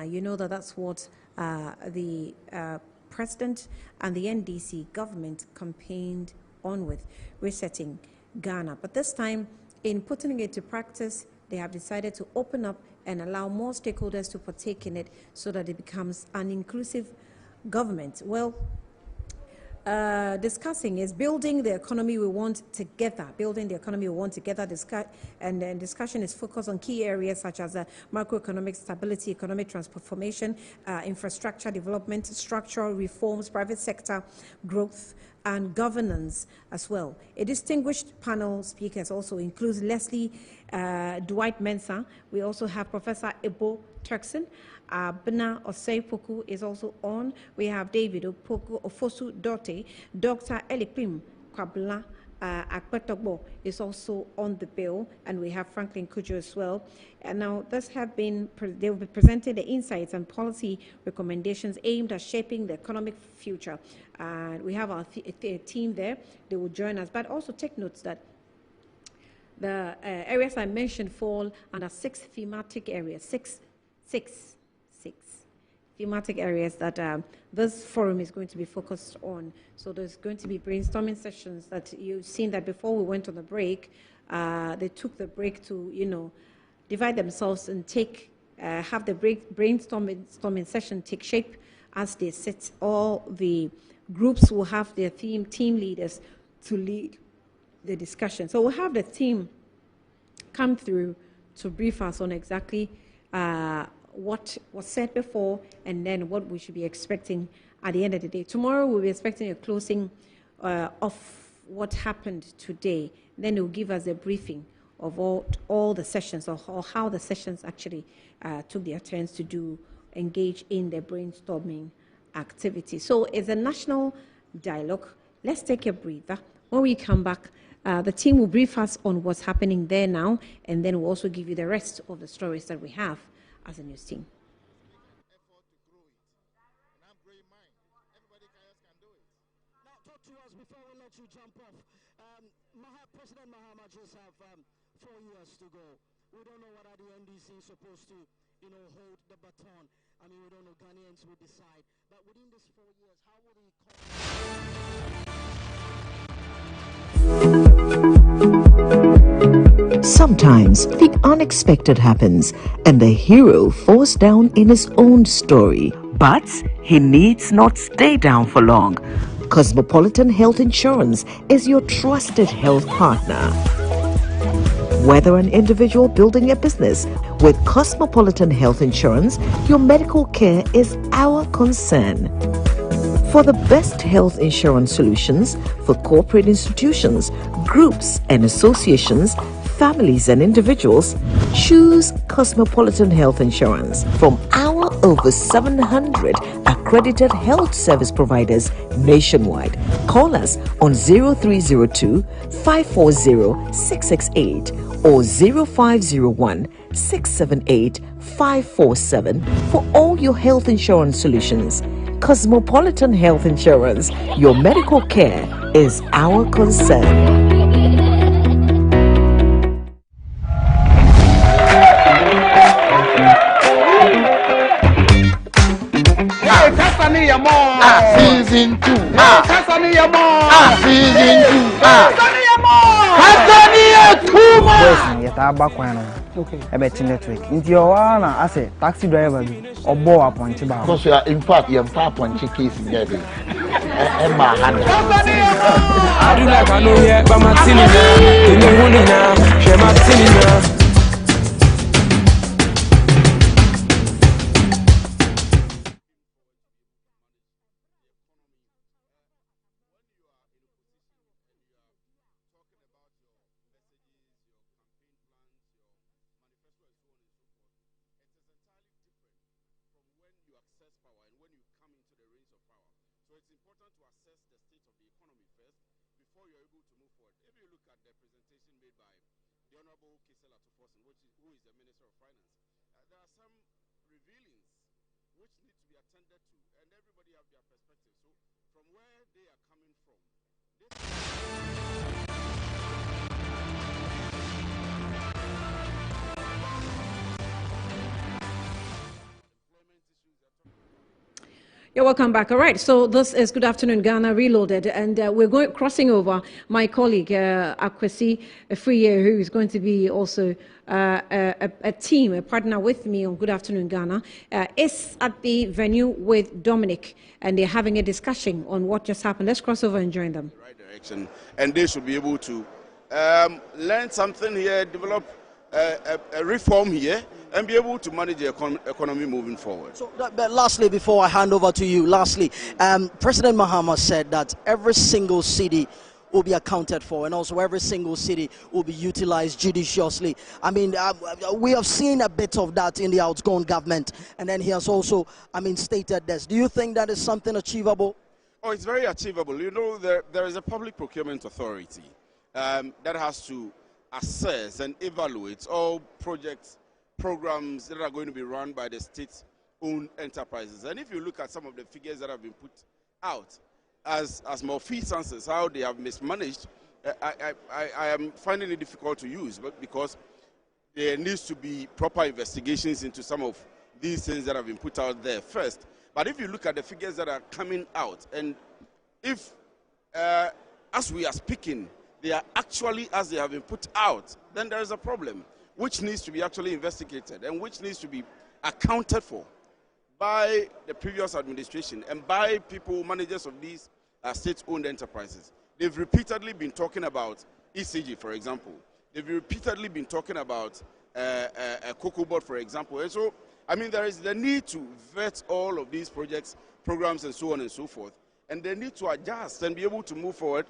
You know that's what the president and the NDC government campaigned on with, resetting Ghana. But this time, in putting it to practice, they have decided to open up and allow more stakeholders to partake in it so that it becomes an inclusive government. Well, discussing is building the economy we want together. Building the economy we want together. And then discussion is focused on key areas such as macroeconomic stability, economic transformation, infrastructure development, structural reforms, private sector growth, and governance as well. A distinguished panel speakers also includes Leslie Dwight Mensah. We also have Professor Ebo Turkson. Bna Osei-Poku is also on. We have David Ofosu Dote. Dr. Elipim Kwabla Akpetogbo is also on the bill, and we have Franklin Kujo as well. And now they will be presenting the insights and policy recommendations aimed at shaping the economic future. And we have our team there. They will join us, but also take notes that the areas I mentioned fall under 6 thematic areas, six thematic areas that this forum is going to be focused on. So there's going to be brainstorming sessions that you've seen that before we went on the break. They took the break to, divide themselves and have the brainstorming session take shape as they sit. All the groups will have their team leaders to lead the discussion. So we'll have the team come through to brief us on exactly what was said before and then what we should be expecting at the end of the day. Tomorrow we'll be expecting a closing of what happened today. Then it will give us a briefing of all the sessions or how the sessions actually took their turns to engage in the brainstorming activity. So it's a national dialogue. Let's take a breather. When we come back, the team will brief us on what's happening there now, and then we'll also give you the rest of the stories that we have as a news team. Effort to grow it. And I'm growing mine. Everybody else can do it. Now, talk to us before we let you jump off. President Mahama just have 4 years to go. We don't know whether the NDC is supposed to, hold the baton. I mean, we don't know. Ghanaians will decide. But within these 4 years, how will he Sometimes the unexpected happens and the hero falls down in his own story. But he needs not stay down for long. Cosmopolitan Health Insurance is your trusted health partner. Whether an individual building a business, with Cosmopolitan Health Insurance, your medical care is our concern. For the best health insurance solutions for corporate institutions, groups and associations, families and individuals, choose Cosmopolitan Health Insurance from our over 700 accredited health service providers nationwide. Call us on 0302 540 668 or 0501 678 547 for all your health insurance solutions. Cosmopolitan Health Insurance, your medical care is our concern. Season 2. Season 2. Okay. About network. Into your one, I say taxi driver, or bow upon Chiba. Because you are, in fact, you're far upon case in there. Emma Hannah. I do like I know yet, but my team you know who now, share my team. You're welcome back. All right. So this is Good Afternoon Ghana Reloaded, and we're crossing over my colleague Akwesi Friye, who is going to be also a partner with me on Good Afternoon Ghana, is at the venue with Dominic, and they're having a discussion on what just happened. Let's cross over and join them. Right direction, and they should be able to learn something here, develop a reform here, and be able to manage the economy moving forward. So, but lastly, before I hand over to you, President Mahama said that every single city will be accounted for, and also every single city will be utilized judiciously. I mean, we have seen a bit of that in the outgoing government, and then he has also, stated this. Do you think that is something achievable? Oh, it's very achievable. You know, there is a public procurement authority that has to assess and evaluate all programs that are going to be run by the state-owned enterprises. And if you look at some of the figures that have been put out as malfeasances, how they have mismanaged, I am finding it difficult to use, but because there needs to be proper investigations into some of these things that have been put out there first. But if you look at the figures that are coming out, and if, as we are speaking, they are actually as they have been put out, then there is a problem which needs to be actually investigated and which needs to be accounted for by the previous administration and by people, managers of these state-owned enterprises. They've repeatedly been talking about ECG, for example. They've repeatedly been talking about a cocoa board, for example. And so, there is the need to vet all of these projects, programs, and so on and so forth. And they need to adjust and be able to move forward,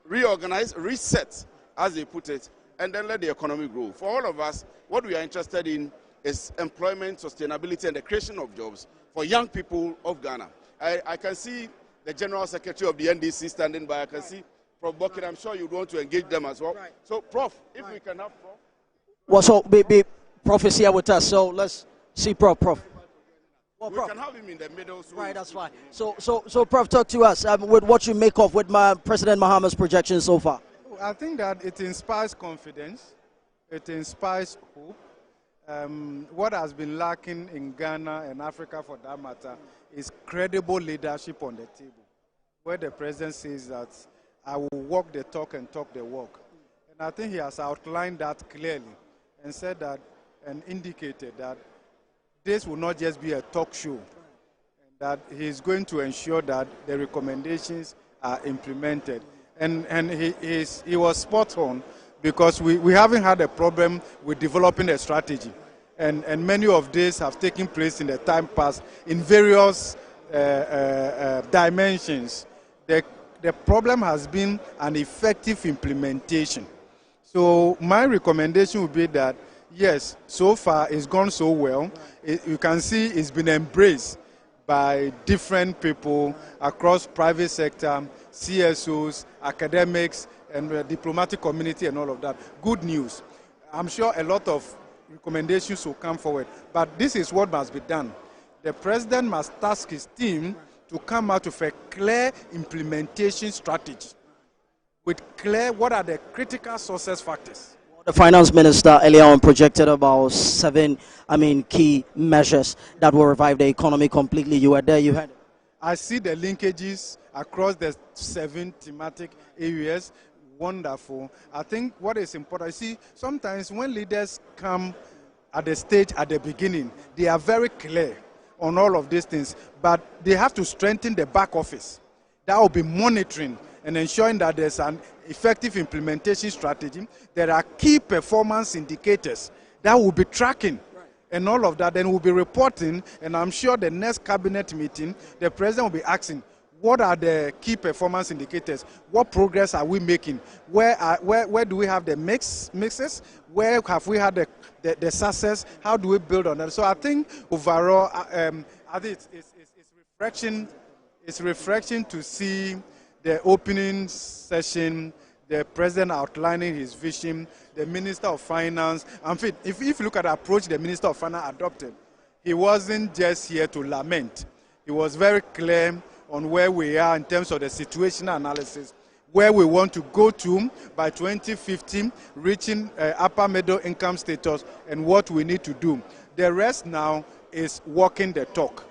reorganize, reset, as they put it, and then let the economy grow. For all of us, what we are interested in is employment, sustainability, and the creation of jobs for young people of Ghana. I can see the General Secretary of the NDC standing by. I can see Prof. Bokin. I'm sure you'd want to engage them as well. Right. So, Prof, if we can have Prof. Well, so Prof is here with us, so let's see Prof. Well, we can have him in the middle. So right, that's fine. So Prof, talk to us with what you make of with President Mahama's projections so far. I think that it inspires confidence, it inspires hope. What has been lacking in Ghana and Africa, for that matter, is credible leadership on the table, where the president says that I will walk the talk and talk the walk. And I think he has outlined that clearly and said that and indicated that this will not just be a talk show, and that he is going to ensure that the recommendations are implemented. And he was spot on, because we haven't had a problem with developing a strategy. And many of these have taken place in the time past in various dimensions. The problem has been an effective implementation. So my recommendation would be that, yes, so far it's gone so well. You can see it's been embraced by different people across private sector, CSOs, academics, and the diplomatic community and all of that. Good news. I'm sure a lot of recommendations will come forward, but this is what must be done. The president must task his team to come out with a clear implementation strategy, with clear what are the critical success factors. The finance minister earlier on projected about 7 key measures that will revive the economy completely. You were there, you had it. I see the linkages across the 7 thematic areas. Wonderful. I think what is important, see, sometimes when leaders come at the stage at the beginning, they are very clear on all of these things, but they have to strengthen the back office. That will be monitoring and ensuring that there's an effective implementation strategy. There are key performance indicators that will be tracking, and all of that. Then we'll be reporting, and I'm sure the next cabinet meeting, the president will be asking, what are the key performance indicators? What progress are we making? Where do we have the mixes? Where have we had the success? How do we build on that? So I think overall, I think it's refreshing to see the opening session, the president outlining his vision, the Minister of Finance. If you look at the approach the Minister of Finance adopted, he wasn't just here to lament. He was very clear on where we are in terms of the situational analysis, where we want to go to by 2050, reaching upper middle income status, and what we need to do. The rest now is walking the talk.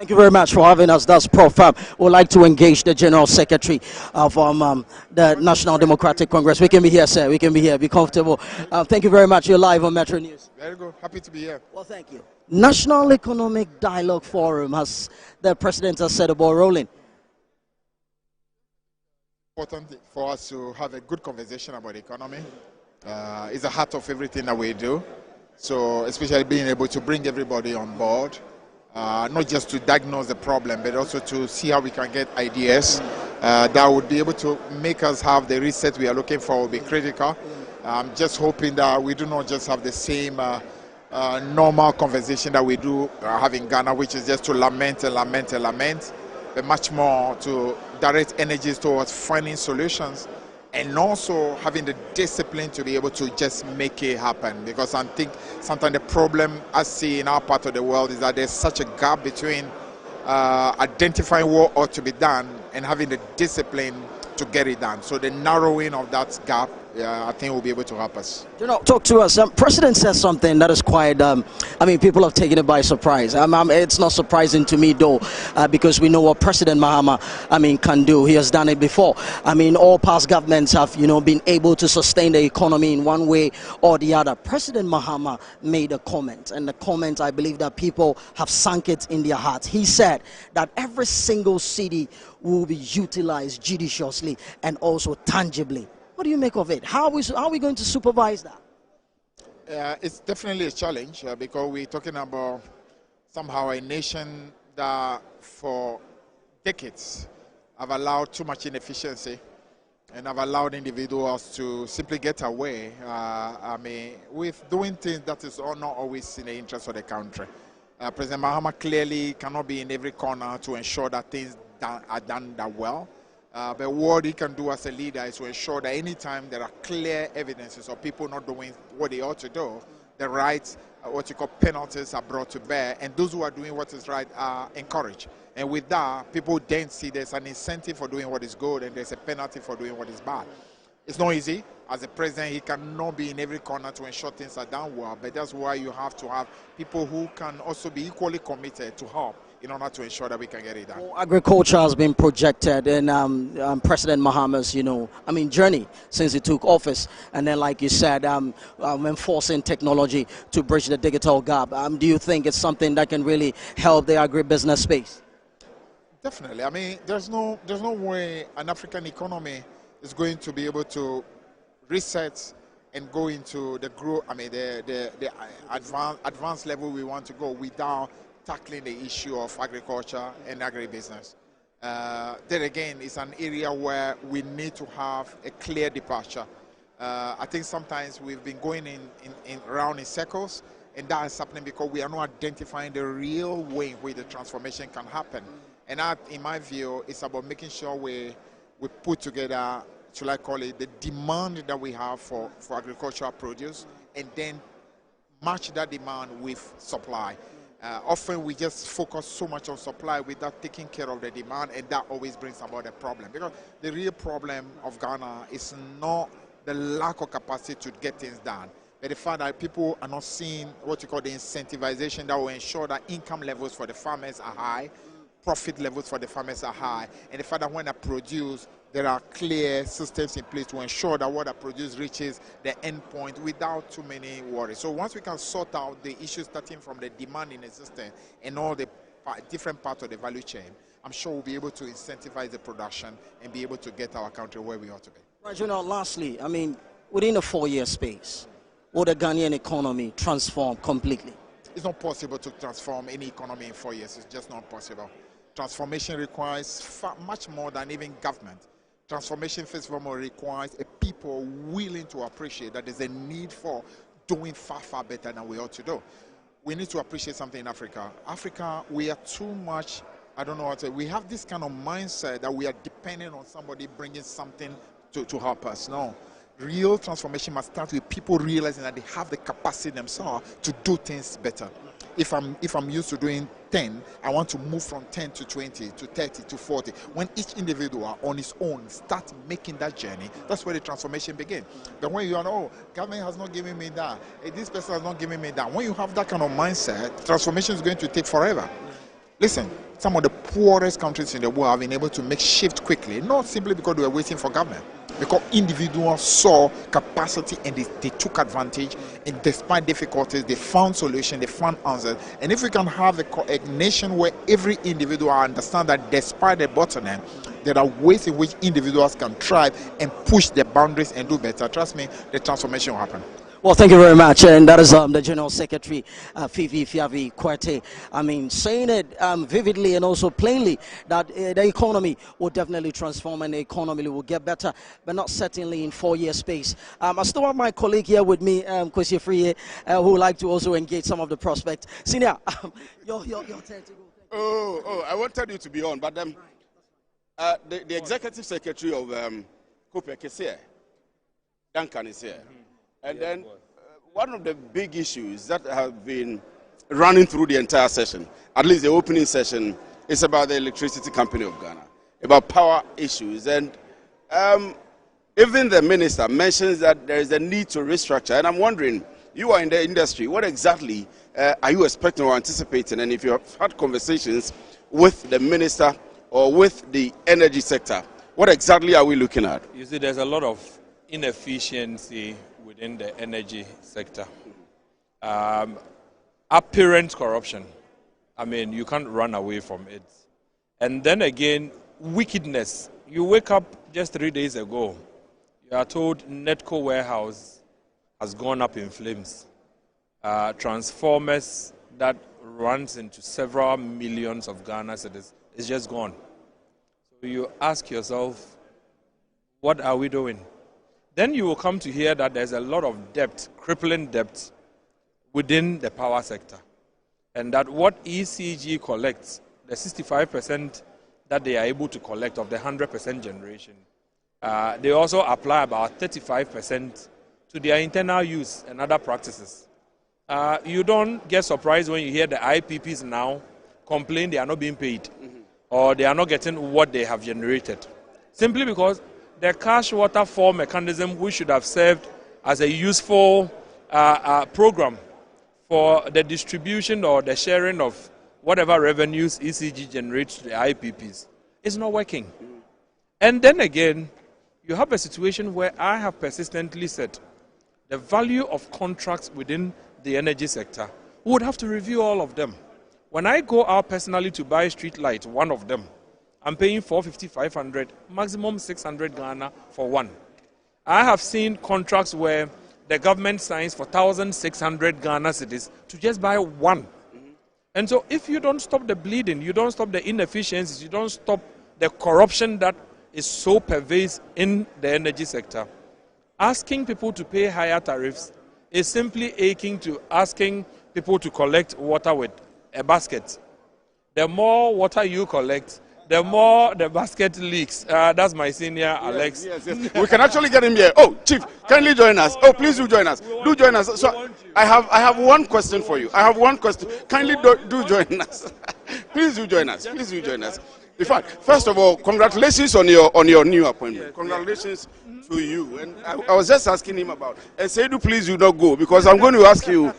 Thank you very much for having us. That's Prof. We'd like to engage the General Secretary of the National Democratic Congress. We can be here, sir. We can be here. Be comfortable. Thank you very much. You're live on Metro News. Very good. Happy to be here. Well, thank you. National Economic Dialogue Forum, has the President has set the ball rolling. Important for us to have a good conversation about the economy. It's the heart of everything that we do. So especially being able to bring everybody on board. Not just to diagnose the problem, but also to see how we can get ideas that would be able to make us have the reset we are looking for will be critical. I'm just hoping that we do not just have the same normal conversation that we do have in Ghana, which is just to lament and lament and lament, but much more to direct energies towards finding solutions and also having the discipline to be able to just make it happen. Because I think sometimes the problem I see in our part of the world is that there's such a gap between identifying what ought to be done and having the discipline to get it done. So the narrowing of that gap, I think will be able to help us. You know, talk to us. President says something that is quite, I mean, people have taken it by surprise. It's not surprising to me, though, because we know what President Mahama, can do. He has done it before. All past governments have, been able to sustain the economy in one way or the other. President Mahama made a comment, and the comment, I believe that people have sunk it in their hearts. He said that every single city will be utilized judiciously and also tangibly. What do you make of it? How are we going to supervise that? It's definitely a challenge because we're talking about somehow a nation that for decades have allowed too much inefficiency and have allowed individuals to simply get away with doing things that is not always in the interest of the country. President Mahama clearly cannot be in every corner to ensure that things are done that well. But what he can do as a leader is to ensure that anytime there are clear evidences of people not doing what they ought to do, the right, what you call penalties, are brought to bear, and those who are doing what is right are encouraged. And with that, people then see there's an incentive for doing what is good and there's a penalty for doing what is bad. It's not easy. As a president, he cannot be in every corner to ensure things are done well, but that's why you have to have people who can also be equally committed to help in order to ensure that we can get it done. Well, agriculture has been projected in President Mahama's, journey since he took office. And then, like you said, enforcing technology to bridge the digital gap. Do you think it's something that can really help the agribusiness space? Definitely. There's no way an African economy is going to be able to reset and go into the growth, the advanced level we want to go without tackling the issue of agriculture and agribusiness. Then again, it's an area where we need to have a clear departure. I think sometimes we've been going around in circles, and that is happening because we are not identifying the real way in which the transformation can happen. And that, in my view, is about making sure we put together, should I call it, the demand that we have for agricultural produce, and then match that demand with supply. Often we just focus so much on supply without taking care of the demand, and that always brings about a problem. Because the real problem of Ghana is not the lack of capacity to get things done, but the fact that people are not seeing what you call the incentivization that will ensure that income levels for the farmers are high, profit levels for the farmers are high, and the fact that when they produce, there are clear systems in place to ensure that what I produce reaches the end point without too many worries. So once we can sort out the issues starting from the demand in the system and all the different parts of the value chain, I'm sure we'll be able to incentivize the production and be able to get our country where we ought to be. Right, lastly, within a 4-year space, will the Ghanaian economy transform completely? It's not possible to transform any economy in 4 years. It's just not possible. Transformation requires much more than even government. Transformation, first of all, requires a people willing to appreciate that there's a need for doing far, far better than we ought to do. We need to appreciate something in Africa. Africa, we are too much, I don't know what to say, we have this kind of mindset that we are dependent on somebody bringing something to help us. No. Real transformation must start with people realizing that they have the capacity themselves to do things better. If I'm used to doing 10, I want to move from 10 to 20 to 30 to 40. When each individual on his own starts making that journey, that's where the transformation begins. But when you are, government has not given me that, this person has not given me that. When you have that kind of mindset, transformation is going to take forever. Listen, some of the poorest countries in the world have been able to make shift quickly, not simply because they were waiting for government, because individuals saw capacity and they took advantage, and despite difficulties, they found solutions, they found answers. And if we can have a nation where every individual understands that despite the bottleneck, there are ways in which individuals can thrive and push the boundaries and do better, trust me, the transformation will happen. Well, thank you very much. And that is the General Secretary, Fifi Fiavi Kwete. I mean, saying it vividly and also plainly that the economy will definitely transform and the economy will get better, but not certainly in 4-year space. I still have my colleague here with me, Kwesi Free, who would like to also engage some of the prospects. Senior, your turn to go. I wanted you to be on, but the Executive Secretary of COPEC is here. Duncan is here. And then one of the big issues that have been running through the entire session, at least the opening session, is about the Electricity Company of Ghana, about power issues. And even the minister mentions that there is a need to restructure. And I'm wondering, you are in the industry, what exactly are you expecting or anticipating? And if you have had conversations with the minister or with the energy sector, what exactly are we looking at? You see, there's a lot of inefficiency within the energy sector. Apparent corruption. I mean, you can't run away from it. And then again, wickedness. You wake up just 3 days ago, you are told Netco warehouse has gone up in flames. Transformers that runs into several millions of Ghana cedis is just gone. So you ask yourself, what are we doing? Then you will come to hear that there's a lot of debt, crippling debt, within the power sector. And that what ECG collects, the 65% that they are able to collect of the 100% generation, they also apply about 35% to their internal use and other practices. You don't get surprised when you hear the IPPs now complain they are not being paid or they are not getting what they have generated. Simply because the cash waterfall mechanism, which should have served as a useful program for the distribution or the sharing of whatever revenues ECG generates to the IPPs, is not working. And then again, you have a situation where I have persistently said the value of contracts within the energy sector, we would have to review all of them. When I go out personally to buy street light, one of them, I'm paying 450, 500, maximum 600 Ghana for one. I have seen contracts where the government signs for 1,600 Ghana cedis to just buy one. And so if you don't stop the bleeding, you don't stop the inefficiencies, you don't stop the corruption that is so pervasive in the energy sector, asking people to pay higher tariffs is simply akin to asking people to collect water with a basket. The more water you collect, the more the basket leaks. That's my senior, Alex. Yes. We can actually get him here. Oh, Chief, kindly join us. Oh, please do join us. Do join us. So I have one question for you. I have one question. Kindly do join us. Please do join us. Please do join us. In fact, first of all, congratulations on your new appointment. Congratulations to you. And I was just asking him about. And say, please do not go, because I'm going to ask you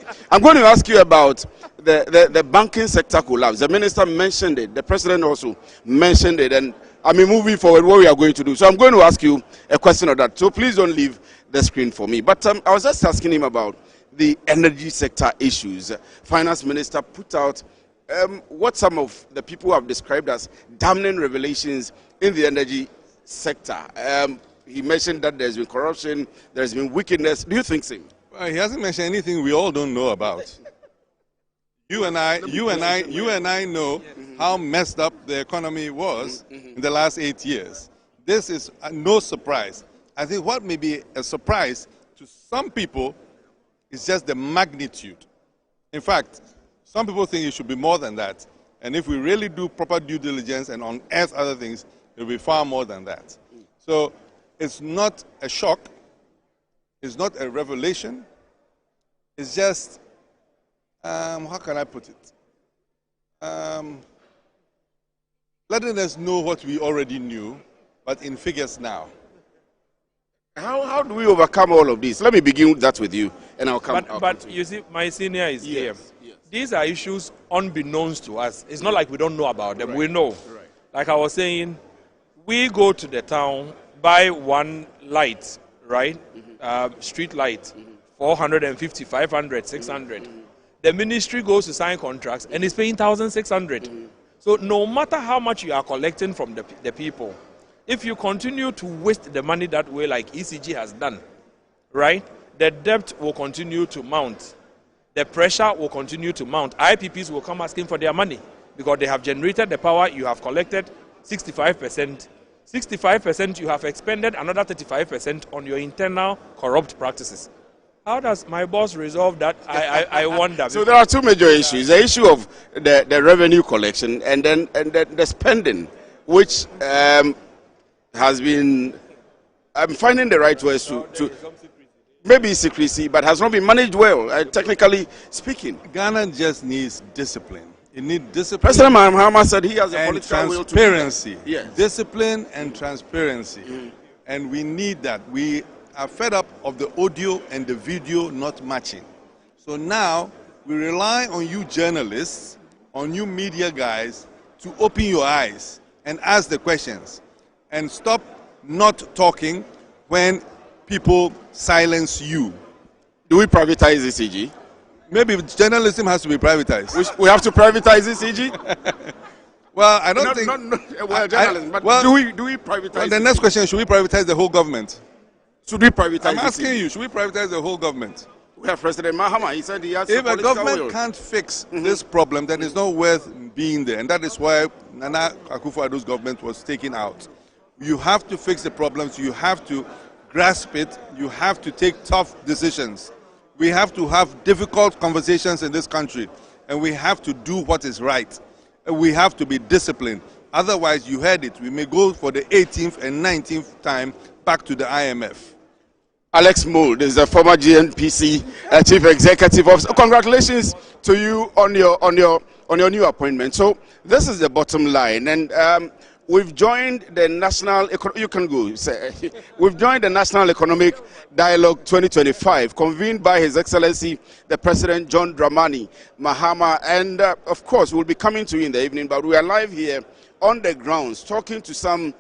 about the banking sector collapse. The minister mentioned it. The president also mentioned it. And I mean, moving forward, what we are going to do. So I'm going to ask you a question of that. So please don't leave the screen for me. But I was just asking him about the energy sector issues. Finance minister put out what some of the people have described as damning revelations in the energy sector. He mentioned that there's been corruption, there's been wickedness. Do you think so? Well, he hasn't mentioned anything we all don't know about. You and I know how messed up the economy was in the last 8 years. This is no surprise. I think what may be a surprise to some people is just the magnitude. In fact, some people think it should be more than that. And if we really do proper due diligence and unearth other things, it will be far more than that. So it's not a shock. It's not a revelation. It's just, how can I put it? Letting us know what we already knew, but in figures now. How do we overcome all of this? Let me begin that with you, and I'll come. But you see, my senior is here. these are issues unbeknownst to us. It's not like we don't know about them. Right. We know. Right. Like I was saying, we go to the town, buy one light, right? Street light, 450, 500, 600. The ministry goes to sign contracts and is paying 1,600. So no matter how much you are collecting from the people, if you continue to waste the money that way like ECG has done, right, the debt will continue to mount. The pressure will continue to mount. IPPs will come asking for their money because they have generated the power. You have collected 65%. 65% you have expended another 35% on your internal corrupt practices. How does my boss resolve that? I wonder. So there are two major issues. The issue of the revenue collection and then the spending, which has been, I'm finding the right words to maybe secrecy, but has not been managed well, technically speaking. Ghana just needs discipline. It needs discipline. President Mahama said he has a political will to transparency. Yes. Discipline and transparency. And we need that. We are fed up of the audio and the video not matching. So now we rely on you journalists, on you media guys to open your eyes and ask the questions and stop not talking when people silence you. Do we privatize ECG? Maybe journalism has to be privatized. We have to privatize ECG? Well, I don't think. Well, journalism, but do we privatize? Well, the next question: should we privatize the whole government? Should we privatize? I'm asking you: should we privatize the whole government? We have President Mahama. He said he has. If a government can't fix this problem, then it's not worth being there, and that is why Nana Akufo-Addo's government was taken out. You have to fix the problems. You have to grasp it. You have to take tough decisions. We have to have difficult conversations in this country, and we have to do what is right. And we have to be disciplined. Otherwise, you heard it, we may go for the 18th and 19th time back to the IMF. Alex Mould is the former GNPC Chief Executive Officer. Congratulations to you on your new appointment. So this is the bottom line, and we've joined the National. You can go. We've joined the National Economic Dialogue 2025, convened by His Excellency the President John Dramani Mahama, and of course we'll be coming to you in the evening. But we are live here on the grounds, talking to some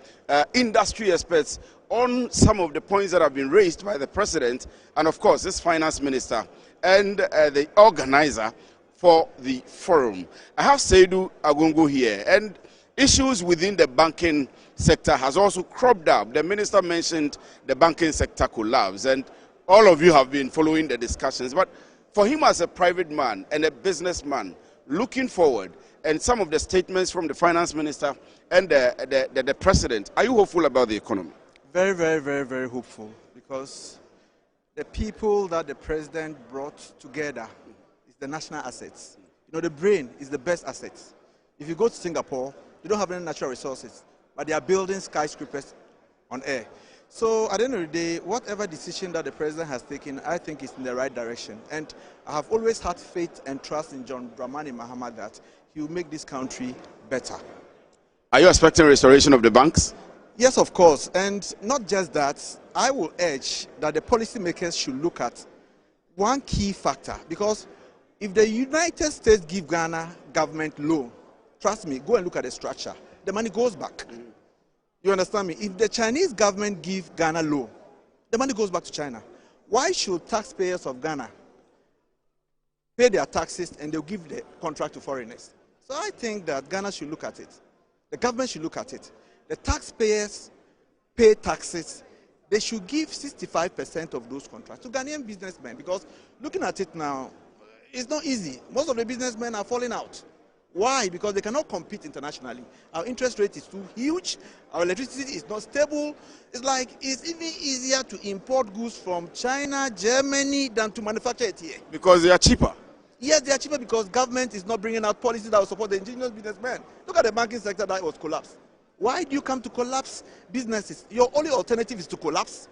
industry experts on some of the points that have been raised by the President, and of course this Finance Minister and the organizer for the forum. I have Seydou Agongo here, and issues within the banking sector has also cropped up. The minister mentioned the banking sector collapse, and all of you have been following the discussions. But for him as a private man and a businessman, looking forward, and some of the statements from the finance minister and the president, are you hopeful about the economy? Very, very, very, very hopeful, because the people that the president brought together is the national assets. You know, the brain is the best asset. If you go to Singapore, they don't have any natural resources, but they are building skyscrapers on air. So at the end of the day, whatever decision that the president has taken, I think is in the right direction. And I have always had faith and trust in John Dramani Mahama that he will make this country better. Are you expecting restoration of the banks? Yes, of course. And not just that, I will urge that the policymakers should look at one key factor, because if the United States give Ghana government loan, trust me, go and look at the structure. The money goes back. You understand me? If the Chinese government give Ghana loan, the money goes back to China. Why should taxpayers of Ghana pay their taxes and they'll give the contract to foreigners? So I think that Ghana should look at it. The government should look at it. The taxpayers pay taxes. They should give 65% of those contracts to Ghanaian businessmen, because looking at it now, it's not easy. Most of the businessmen are falling out. Why? Because they cannot compete internationally. Our interest rate is too huge. Our electricity is not stable. It's like it's even easier to import goods from China, Germany, than to manufacture it here. Because they are cheaper. Yes, they are cheaper because government is not bringing out policies that will support the indigenous businessmen. Look at the banking sector that was collapsed. Why do you come to collapse businesses? Your only alternative is to collapse?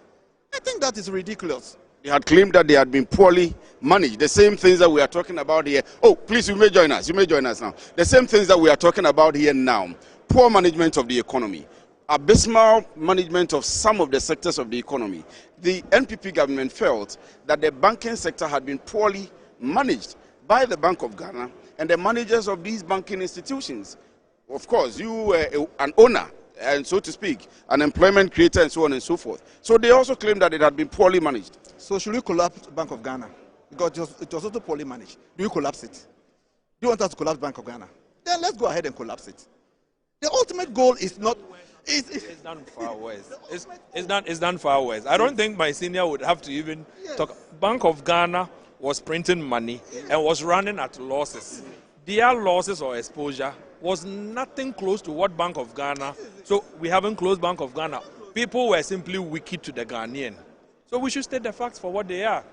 I think that is ridiculous. They had claimed that they had been poorly managed. The same things that we are talking about here. Oh, please, you may join us. You may join us now. The same things that we are talking about here now. Poor management of the economy. Abysmal management of some of the sectors of the economy. The NPP government felt that the banking sector had been poorly managed by the Bank of Ghana and the managers of these banking institutions. Of course, you were an owner, and so to speak, an employment creator and so on and so forth. So they also claim that it had been poorly managed. So should we collapse Bank of Ghana? Because it was also poorly managed. Do you collapse it? Do you want us to collapse Bank of Ghana? Then let's go ahead and collapse it. The ultimate goal is not... It's done far worse. It's done far worse. I don't think my senior would have to even talk. Bank of Ghana was printing money and was running at losses. Their losses or exposure was nothing close to what Bank of Ghana. So we haven't closed Bank of Ghana. People were simply wicked to the Ghanaian. So we should state the facts for what they are.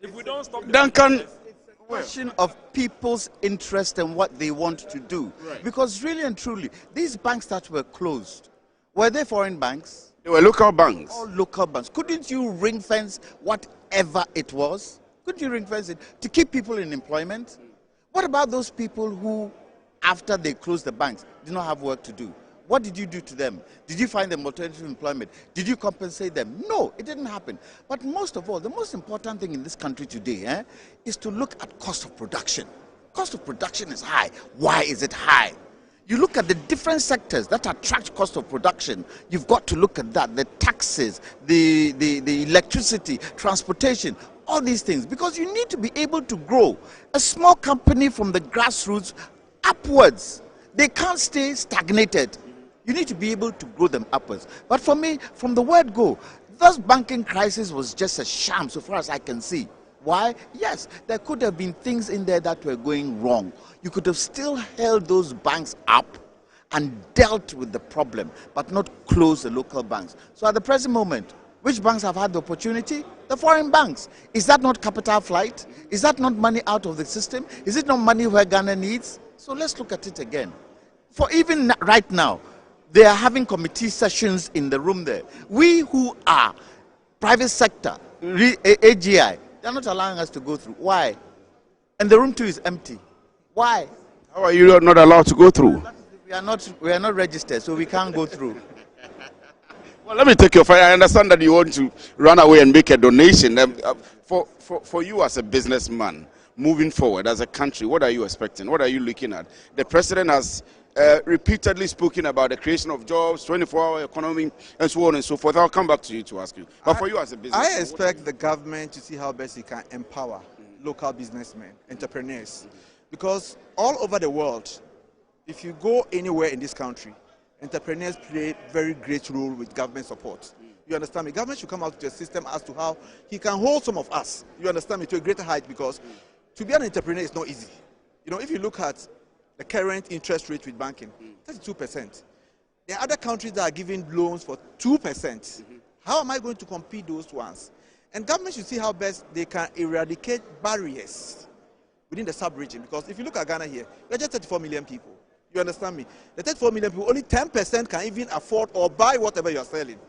If we don't stop... Duncan, question of people's interest and what they want to do. Right. Because really and truly, these banks that were closed, were they foreign banks? They were local banks. All local banks. Couldn't you ring fence whatever it was? Couldn't you ring fence it to keep people in employment? What about those people who, after they closed the banks, did not have work to do? What did you do to them? Did you find them alternative employment? Did you compensate them? No, it didn't happen. But most of all, the most important thing in this country today is to look at cost of production. Cost of production is high. Why is it high? You look at the different sectors that attract cost of production. You've got to look at that, the taxes, the electricity, transportation, all these things, because you need to be able to grow a small company from the grassroots upwards. They can't stay stagnated. You need to be able to grow them upwards. But for me, from the word go, this banking crisis was just a sham so far as I can see. Why? Yes, there could have been things in there that were going wrong. You could have still held those banks up and dealt with the problem, but not closed the local banks. So at the present moment, which banks have had the opportunity? The foreign banks. Is that not capital flight? Is that not money out of the system? Is it not money where Ghana needs? So let's look at it again. For even right now, they are having committee sessions in the room there. We who are private sector, AGI, they're not allowing us to go through. Why? And the room too is empty. Why? How are you not allowed to go through? We are not registered, so we can't go through. Well, let me take your fire. I understand that you want to run away and make a donation. For you as a businessman, moving forward as a country, what are you expecting? What are you looking at? The president has repeatedly spoken about the creation of jobs, 24-hour economy, and so on and so forth. I'll come back to you to ask you. But for you as a businessman, I expect the government to see how best it can empower local businessmen, entrepreneurs. Because all over the world, if you go anywhere in this country, entrepreneurs play a very great role with government support. You understand me? Government should come out with a system as to how he can hold some of us, you understand me, to a greater height, because to be an entrepreneur is not easy. You know, if you look at the current interest rate with banking, 32%. There are other countries that are giving loans for 2%. How am I going to compete those ones? And government should see how best they can eradicate barriers within the sub-region. Because if you look at Ghana here, we're just 34 million people. You understand me? The 34 million people, only 10% can even afford or buy whatever you're selling.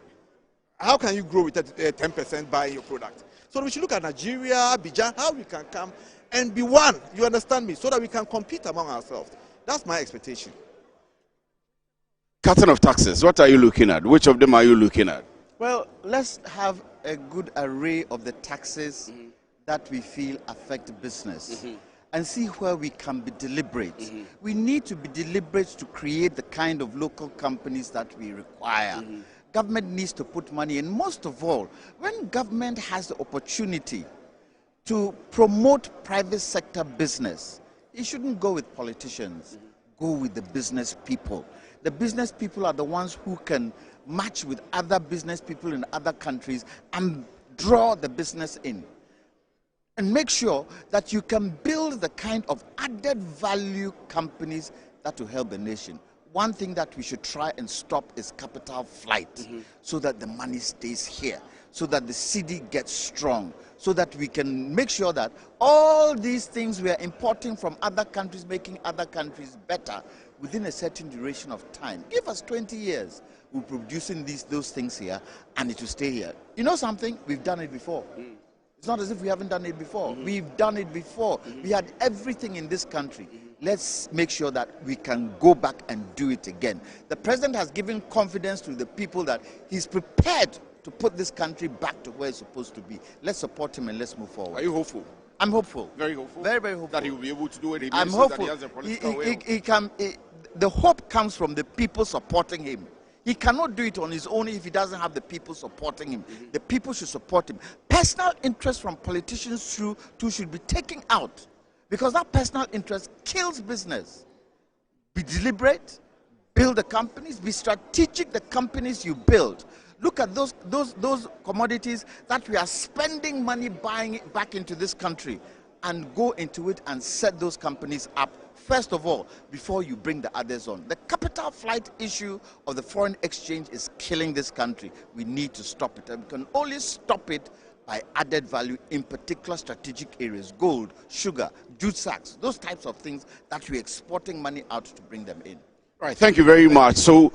How can you grow with 10% buying your product? So we should look at Nigeria, Abidjan, how we can come and be one, you understand me, so that we can compete among ourselves. That's my expectation. cutting of taxes, what are you looking at? Which of them are you looking at? Well, let's have a good array of the taxes that we feel affect business and see where we can be deliberate. We need to be deliberate to create the kind of local companies that we require. Government needs to put money in. Most of all, when government has the opportunity to promote private sector business, it shouldn't go with politicians. Go with the business people. The business people are the ones who can match with other business people in other countries and draw the business in. And make sure that you can build the kind of added value companies that will help the nation. One thing that we should try and stop is capital flight, so that the money stays here, so that the city gets strong, so that we can make sure that all these things we are importing from other countries, making other countries better within a certain duration of time. Give us 20 years. We're producing those things here, and it will stay here. You know something? We've done it before. It's not as if we haven't done it before. We've done it before. We had everything in this country. Let's make sure that we can go back and do it again. The president has given confidence to the people that he's prepared to put this country back to where it's supposed to be. Let's support him and let's move forward. Are you hopeful? I'm hopeful. Very hopeful. Very, very hopeful. That he will be able to do it. He I'm mentions hopeful. that he has a political will. The hope comes from the people supporting him. He cannot do it on his own if he doesn't have the people supporting him. The people should support him. Personal interest from politicians too should be taken out, because that personal interest kills business. Be deliberate, build the companies, be strategic, the companies you build. Look at those commodities that we are spending money buying it back into this country, and go into it and set those companies up first of all before you bring the others on. The capital flight issue of the foreign exchange is killing this country. We need to stop it, and we can only stop it by added value in particular strategic areas: gold, sugar, jute sacks, those types of things that we're exporting money out to bring them in. Right, thank you very much. So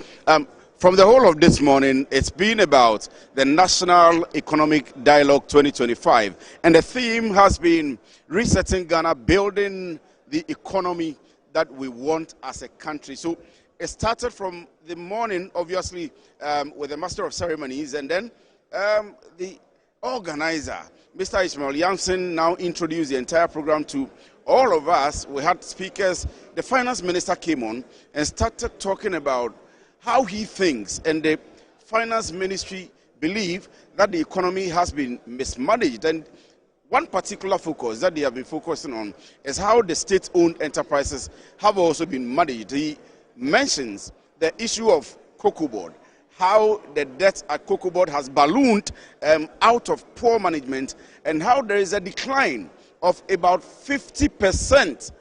from the whole of this morning, it's been about the National Economic Dialogue 2025, and the theme has been resetting Ghana, building the economy that we want as a country. So it started from the morning, obviously, with the Master of Ceremonies, and then the organizer, Mr. Ishmael Yamson, now introduced the entire program to all of us. We had speakers. The finance minister came on and started talking about how he thinks, and the finance ministry believe that the economy has been mismanaged. And one particular focus that they have been focusing on is how the state-owned enterprises have also been managed. He mentions the issue of Cocoa Board, how the debt at Cocoa Board has ballooned out of poor management, and how there is a decline of about 50%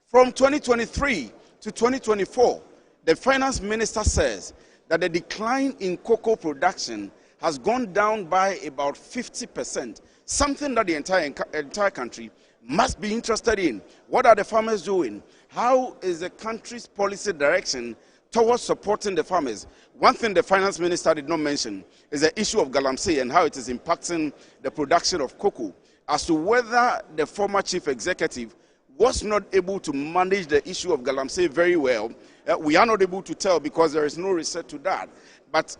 from 2023 to 2024. The finance minister says that the decline in cocoa production has gone down by about 50%, something that the entire country must be interested in. What are the farmers doing? How is the country's policy direction towards supporting the farmers? One thing the finance minister did not mention is the issue of Galamsey and how it is impacting the production of cocoa. As to whether the former chief executive was not able to manage the issue of Galamsey very well, we are not able to tell because there is no research to that. But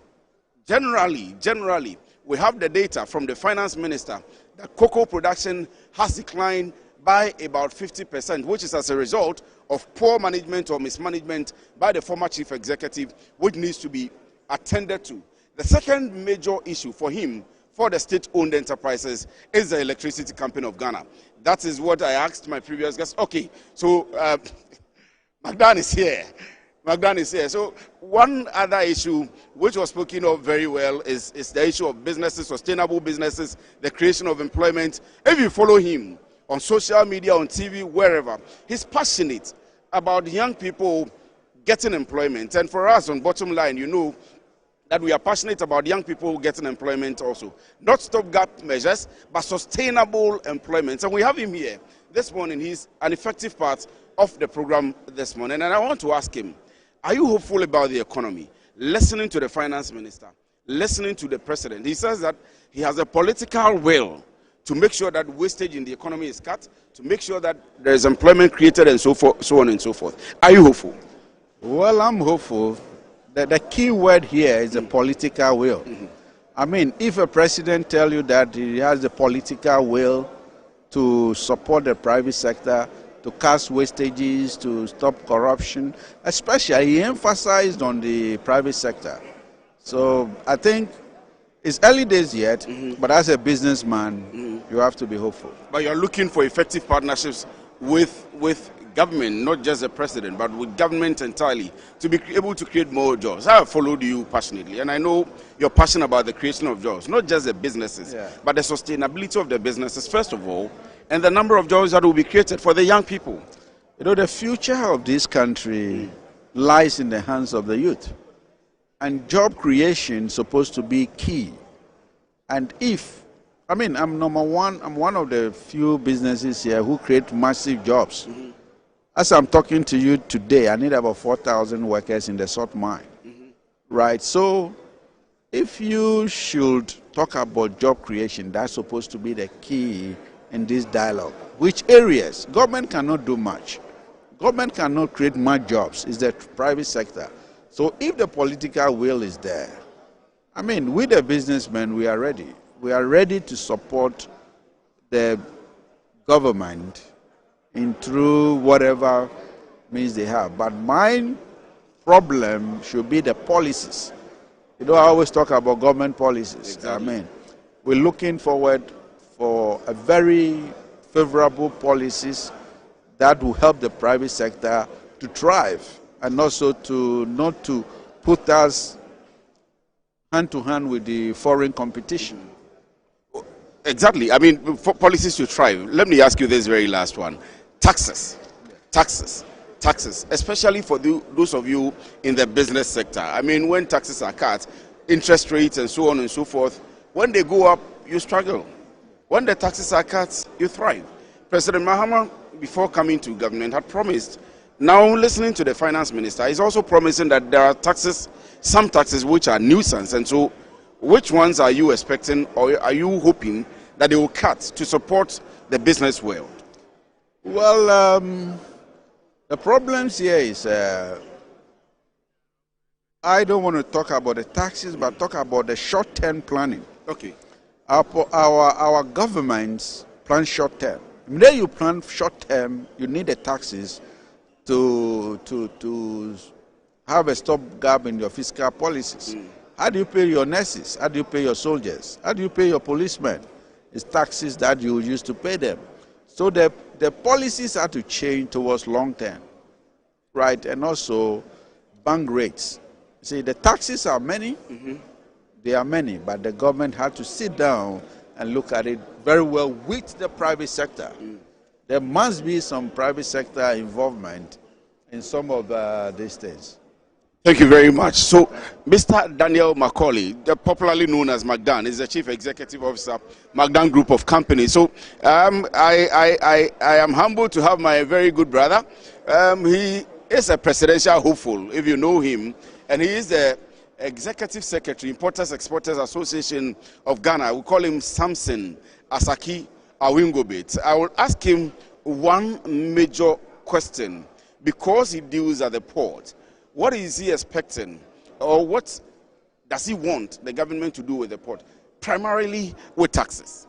generally, we have the data from the finance minister that cocoa production has declined by about 50%, which is as a result of poor management or mismanagement by the former chief executive, which needs to be attended to. The second major issue for him, for the state-owned enterprises, is the Electricity Company of Ghana. That is what I asked my previous guest. Okay, so Magdan is here. So one other issue which was spoken of very well is the issue of businesses, sustainable businesses, the creation of employment. If you follow him on social media, on TV, wherever, he's passionate about young people getting employment. And for us on Bottom Line, you know that we are passionate about young people getting employment also. Not stopgap measures, but sustainable employment. And we have him here this morning. He's an effective part of the program this morning. And I want to ask him, are you hopeful about the economy? Listening to the finance minister, listening to the president, he says that he has a political will to make sure that wastage in the economy is cut, to make sure that there is employment created and so on and so forth. Are you hopeful? Well, I'm hopeful. The key word here is the political will. I mean, if a president tells you that he has the political will to support the private sector, to cast wastages, to stop corruption, especially he emphasized on the private sector. So I think it's early days yet, but as a businessman, you have to be hopeful. But you're looking for effective partnerships with government, not just the president, but with government entirely, to be able to create more jobs. I have followed you passionately, and I know you're passionate about the creation of jobs, not just the businesses, but the sustainability of the businesses, first of all, and the number of jobs that will be created for the young people. You know, the future of this country lies in the hands of the youth. And job creation is supposed to be key. And I'm number one, I'm one of the few businesses here who create massive jobs. As I'm talking to you today, I need about 4,000 workers in the salt mine. Right? So if you should talk about job creation, that's supposed to be the key in this dialogue. Which areas? Government cannot do much. Government cannot create much jobs. It's the private sector. So if the political will is there, I mean, we the businessmen, we are ready. We are ready to support the government in through whatever means they have. But my problem should be the policies. You know, I always talk about government policies. Exactly. I mean, we're looking forward for a very favorable policies that will help the private sector to thrive and also to not to put us hand to hand with the foreign competition. Exactly. I mean, for policies to thrive. Let me ask you this very last one. Taxes. Especially for those of you in the business sector. I mean, when taxes are cut, interest rates and so on and so forth, when they go up, you struggle. When the taxes are cut, you thrive. President Mahama, before coming to government, had promised. Now, listening to the finance minister, he's also promising that there are taxes, some taxes which are nuisance. And so, which ones are you expecting, or are you hoping that they will cut to support the business world? Well, the problems here is I don't want to talk about the taxes, but talk about the short-term planning. Okay. Our governments plan short-term. When you plan short-term, you need the taxes to have a stopgap in your fiscal policies. How do you pay your nurses? How do you pay your soldiers? How do you pay your policemen? It's taxes that you use to pay them. So the policies have to change towards long-term, right? And also bank rates. See, the taxes are many. They are many, but the government had to sit down and look at it very well with the private sector. There must be some private sector involvement in some of these things. Thank you very much. So, Mr. Daniel Macaulay, popularly known as McDan, is the Chief Executive Officer, McDan Group of Companies. So, I am humbled to have my very good brother. He is a presidential hopeful, if you know him, and he is the Executive Secretary, Importers Exporters Association of Ghana. We call him Samson Asaki Awingobit. I will ask him one major question, because he deals at the port. What is he expecting, or what does he want the government to do with the port, primarily with taxes?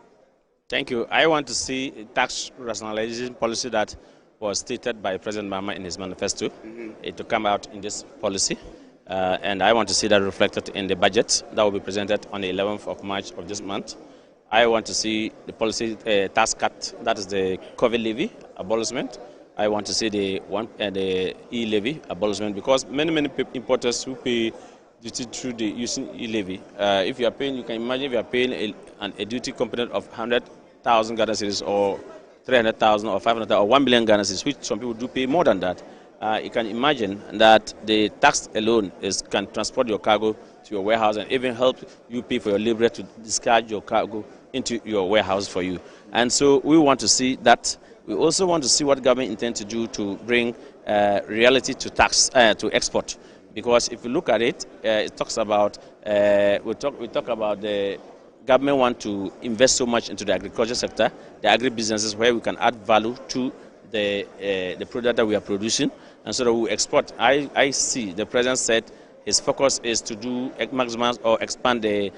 Thank you. I want to see a tax rationalization policy that was stated by President Mahama in his manifesto, to come out in this policy. And I want to see that reflected in the budget that will be presented on the 11th of March of this month. I want to see the policy tax cut, that is the COVID levy abolishment. I want to see the e-levy abolishment, because many importers who pay duty through the using e-levy. If you are paying, you can imagine if you are paying a duty component of 100,000 Ghana cedis or 300,000 or 500,000 or 1 million Ghana cedis, which some people do pay more than that. You can imagine that the tax alone can transport your cargo to your warehouse and even help you pay for your labor to discharge your cargo into your warehouse for you. And so we want to see that. We also want to see what government intends to do to bring reality to tax to export, because if you look at it, it talks about we talk about the government want to invest so much into the agriculture sector, the agribusinesses, where we can add value to the product that we are producing, and so that we export. I see the president said his focus is to do maximize or expand the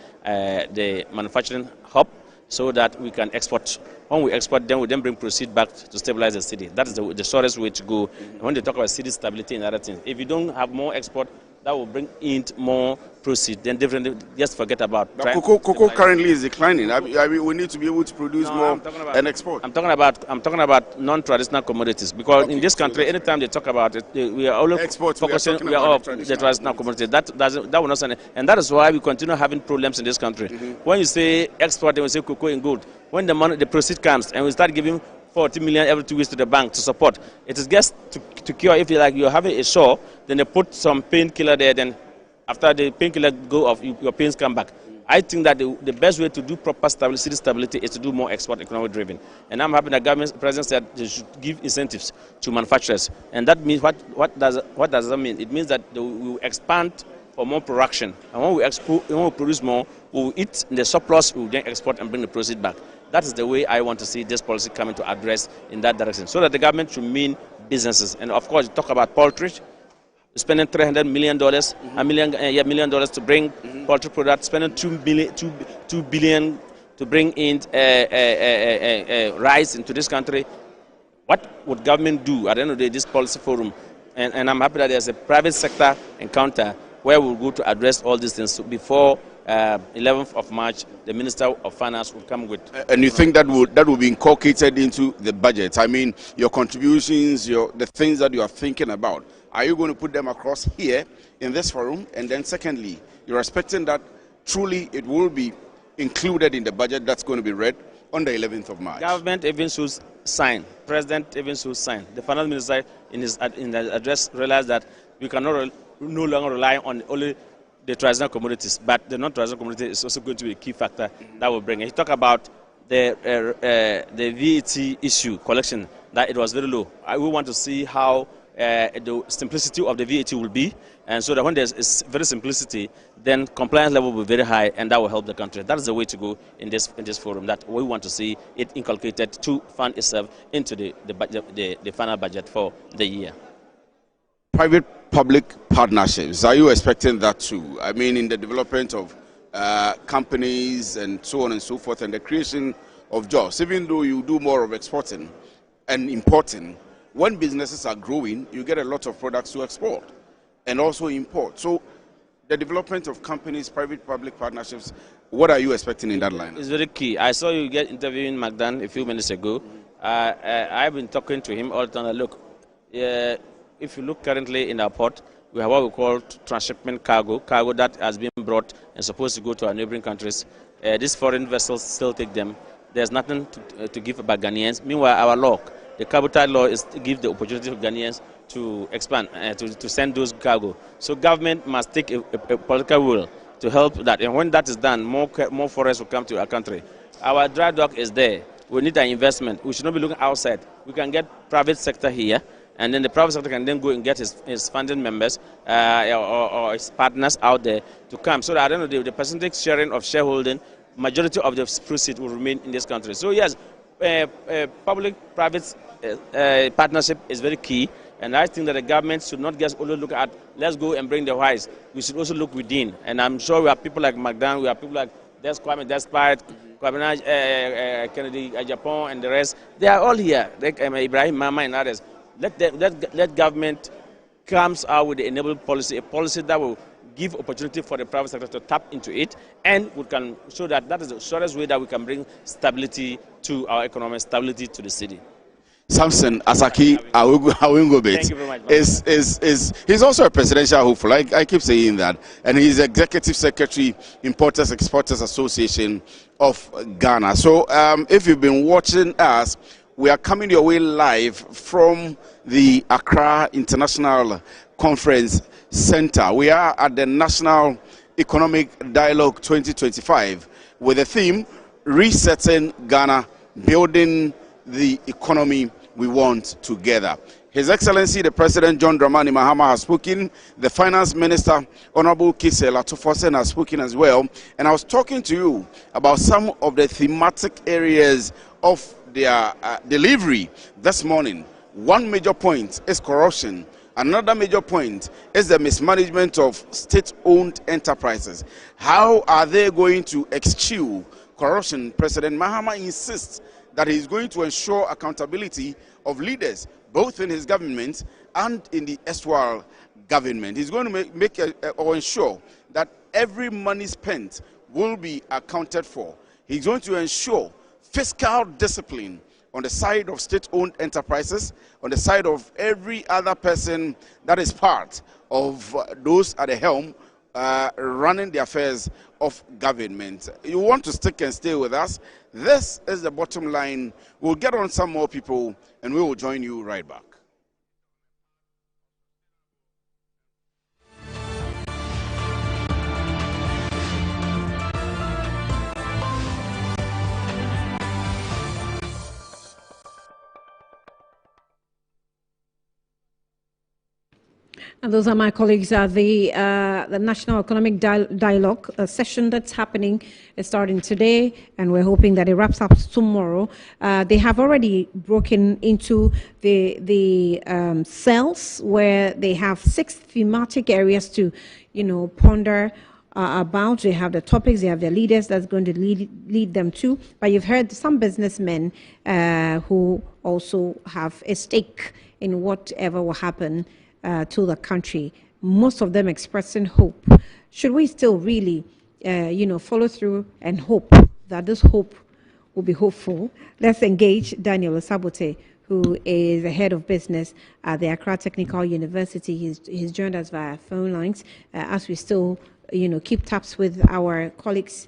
manufacturing hub, so that we can export. When we export, then we bring proceeds back to stabilize the city. That is the shortest way to go. And when they talk about city stability and other things, if you don't have more export, that will bring in more proceeds. Then definitely just forget about. But cocoa currently is declining. I mean, we need to be able to produce more and export. I'm talking about non-traditional commodities, because in this country, anytime they talk about it, we are always focusing. We are the traditional commodities. That will not stand, and that is why we continue having problems in this country. When you say export, and we say cocoa and gold. When the proceed comes and we start giving 40 million every 2 weeks to the bank to support, it is just to cure. If you're having a sore, then they put some painkiller there. Then after the painkiller go off, your pains come back. I think that the best way to do proper city stability is to do more export economic driven. And I'm happy that government president said they should give incentives to manufacturers. And that means what does that mean? It means that we will expand for more production. And when we produce more, we will eat the surplus, we will then export and bring the proceeds back. That is the way I want to see this policy coming to address in that direction, so that the government should mean businesses. And of course, talk about poultry, spending $300 million, $1 million to bring poultry products, spending $2 billion to bring in rice into this country. What would government do at the end of the day, this policy forum? And I'm happy that there's a private sector encounter where we'll go to address all these things before 11th of March. The Minister of Finance will come with. And you think that will be inculcated into the budget? I mean, your contributions, the things that you are thinking about. Are you going to put them across here in this forum? And then secondly, you're expecting that truly it will be included in the budget that's going to be read on the 11th of March. Government even should sign. President even should sign. The finance minister in the address realized that we cannot no longer rely on only the traditional commodities, but the non-traditional commodity is also going to be a key factor that will bring it. He talked about the VAT issue collection, that it was very low. We want to see how the simplicity of the VAT will be, and so that when there's very simplicity, then compliance level will be very high, and that will help the country. That is the way to go in this forum, that we want to see it inculcated to fund itself into the final budget for the year. Private-public partnerships, are you expecting that too? I mean, in the development of companies and so on and so forth, and the creation of jobs, even though you do more of exporting and importing, when businesses are growing, you get a lot of products to export and also import. So the development of companies, private-public partnerships, what are you expecting in that line? It's very key. I saw you get interviewing McDan a few minutes ago. I've been talking to him all the time. Look, if you look currently in our port, we have what we call transshipment cargo that has been brought and supposed to go to our neighboring countries. These foreign vessels still take them. There's nothing to give about Ghanaians. Meanwhile, our law, the cabotage law, is to give the opportunity for Ghanaians to expand, to send those cargo. So government must take a political will to help that. And when that is done, more foreigners will come to our country. Our dry dock is there. We need an investment. We should not be looking outside. We can get private sector here, and then the private sector can then go and get his funding members or his partners out there to come. So that at the end of the day, the percentage sharing of shareholding, majority of the proceeds will remain in this country. So yes, public-private partnership is very key, and I think that the government should not just only look at, let's go and bring the whites. We should also look within, and I'm sure we have people like McDan, we have people like Kwame Despite, Kennedy, Japan, and the rest. They are all here, like Ibrahim Mama and others. Let government comes out with the enable policy, a policy that will give opportunity for the private sector to tap into it, and we can show that is the shortest way that we can bring stability to our economy, stability to the city. Samson Asaki Awingobit he's also a presidential hopeful. I keep saying that, and he's executive secretary, Importers Exporters Association of Ghana. So if you've been watching us, we are coming your way live from the Accra International Conference Center. We are at the National Economic Dialogue 2025 with the theme Resetting Ghana, Building the Economy we Want Together. His Excellency the President John Dramani Mahama has spoken. The Finance Minister Honorable Kise Latofosen has spoken as well. And I was talking to you about some of the thematic areas of their delivery this morning. One major point is corruption. Another major point is the mismanagement of state-owned enterprises. How are they going to eschew corruption? President Mahama insists that he is going to ensure accountability of leaders, both in his government and in the erstwhile government. He's going to or ensure that every money spent will be accounted for. He's going to ensure fiscal discipline on the side of state-owned enterprises, on the side of every other person that is part of those at the helm running the affairs of government. You want to stick and stay with us? This is the bottom line. We'll get on some more people and we will join you right back. And those are my colleagues at the National Economic Dialogue session that's happening. It's starting today, and we're hoping that it wraps up tomorrow. They have already broken into the cells where they have 6 thematic areas to, ponder about. They have the topics, they have their leaders that's going to lead them to. But you've heard some businessmen who also have a stake in whatever will happen to the country. Most of them expressing hope. Should we still really, follow through and hope that this hope will be hopeful? Let's engage Daniel Osabote, who is the head of business at the Accra Technical University. He's joined us via phone lines as we still, keep tabs with our colleagues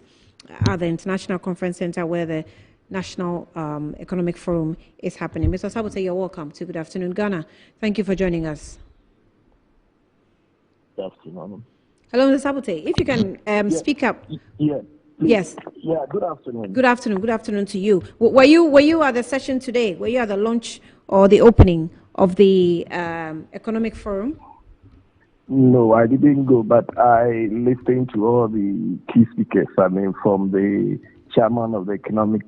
at the International Conference Center where the National Economic Forum is happening. Mr. Osabote, you're welcome to Good Afternoon Ghana. Thank you for joining us. Good afternoon. Hello, Mr. Osabote. If you can speak up. Yeah. Yes. Yeah, good afternoon. Good afternoon. Good afternoon to you. Were you at the session today? Were you at the launch or the opening of the Economic Forum? No, I didn't go, but I listened to all the key speakers. From the chairman of the Economic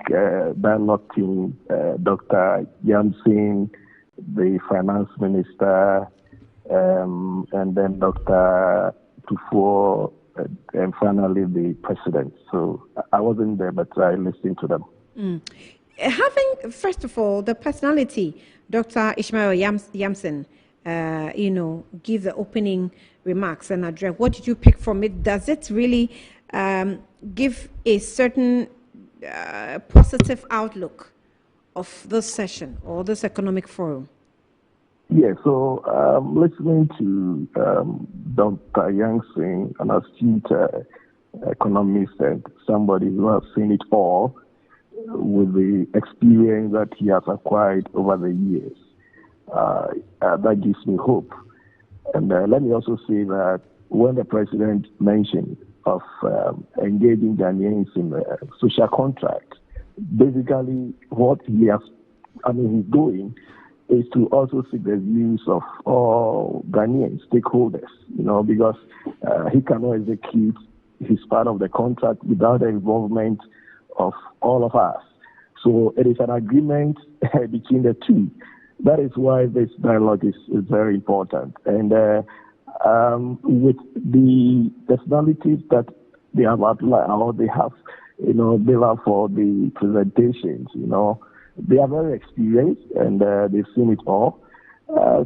Dialogue Team, Dr. Yamsing, the Finance Minister, and then Dr. Tufo, and finally the president. So I wasn't there, but I listened to them. Having, first of all, the personality, Dr. Ishmael Yamson, give the opening remarks and address, what did you pick from it? Does it really give a certain positive outlook of this session or this economic forum? Yeah, so listening to Dr. Yamson, an astute economist and somebody who has seen it all with the experience that he has acquired over the years, that gives me hope. And let me also say that when the president mentioned of engaging Ghanaians in a social contract, basically what he's doing is to also seek the views of all Ghanaian stakeholders, because he cannot execute his part of the contract without the involvement of all of us. So it is an agreement between the two. That is why this dialogue is very important. And with the personalities that they have outlined, or they have, built up for the presentations, they are very experienced and they've seen it all.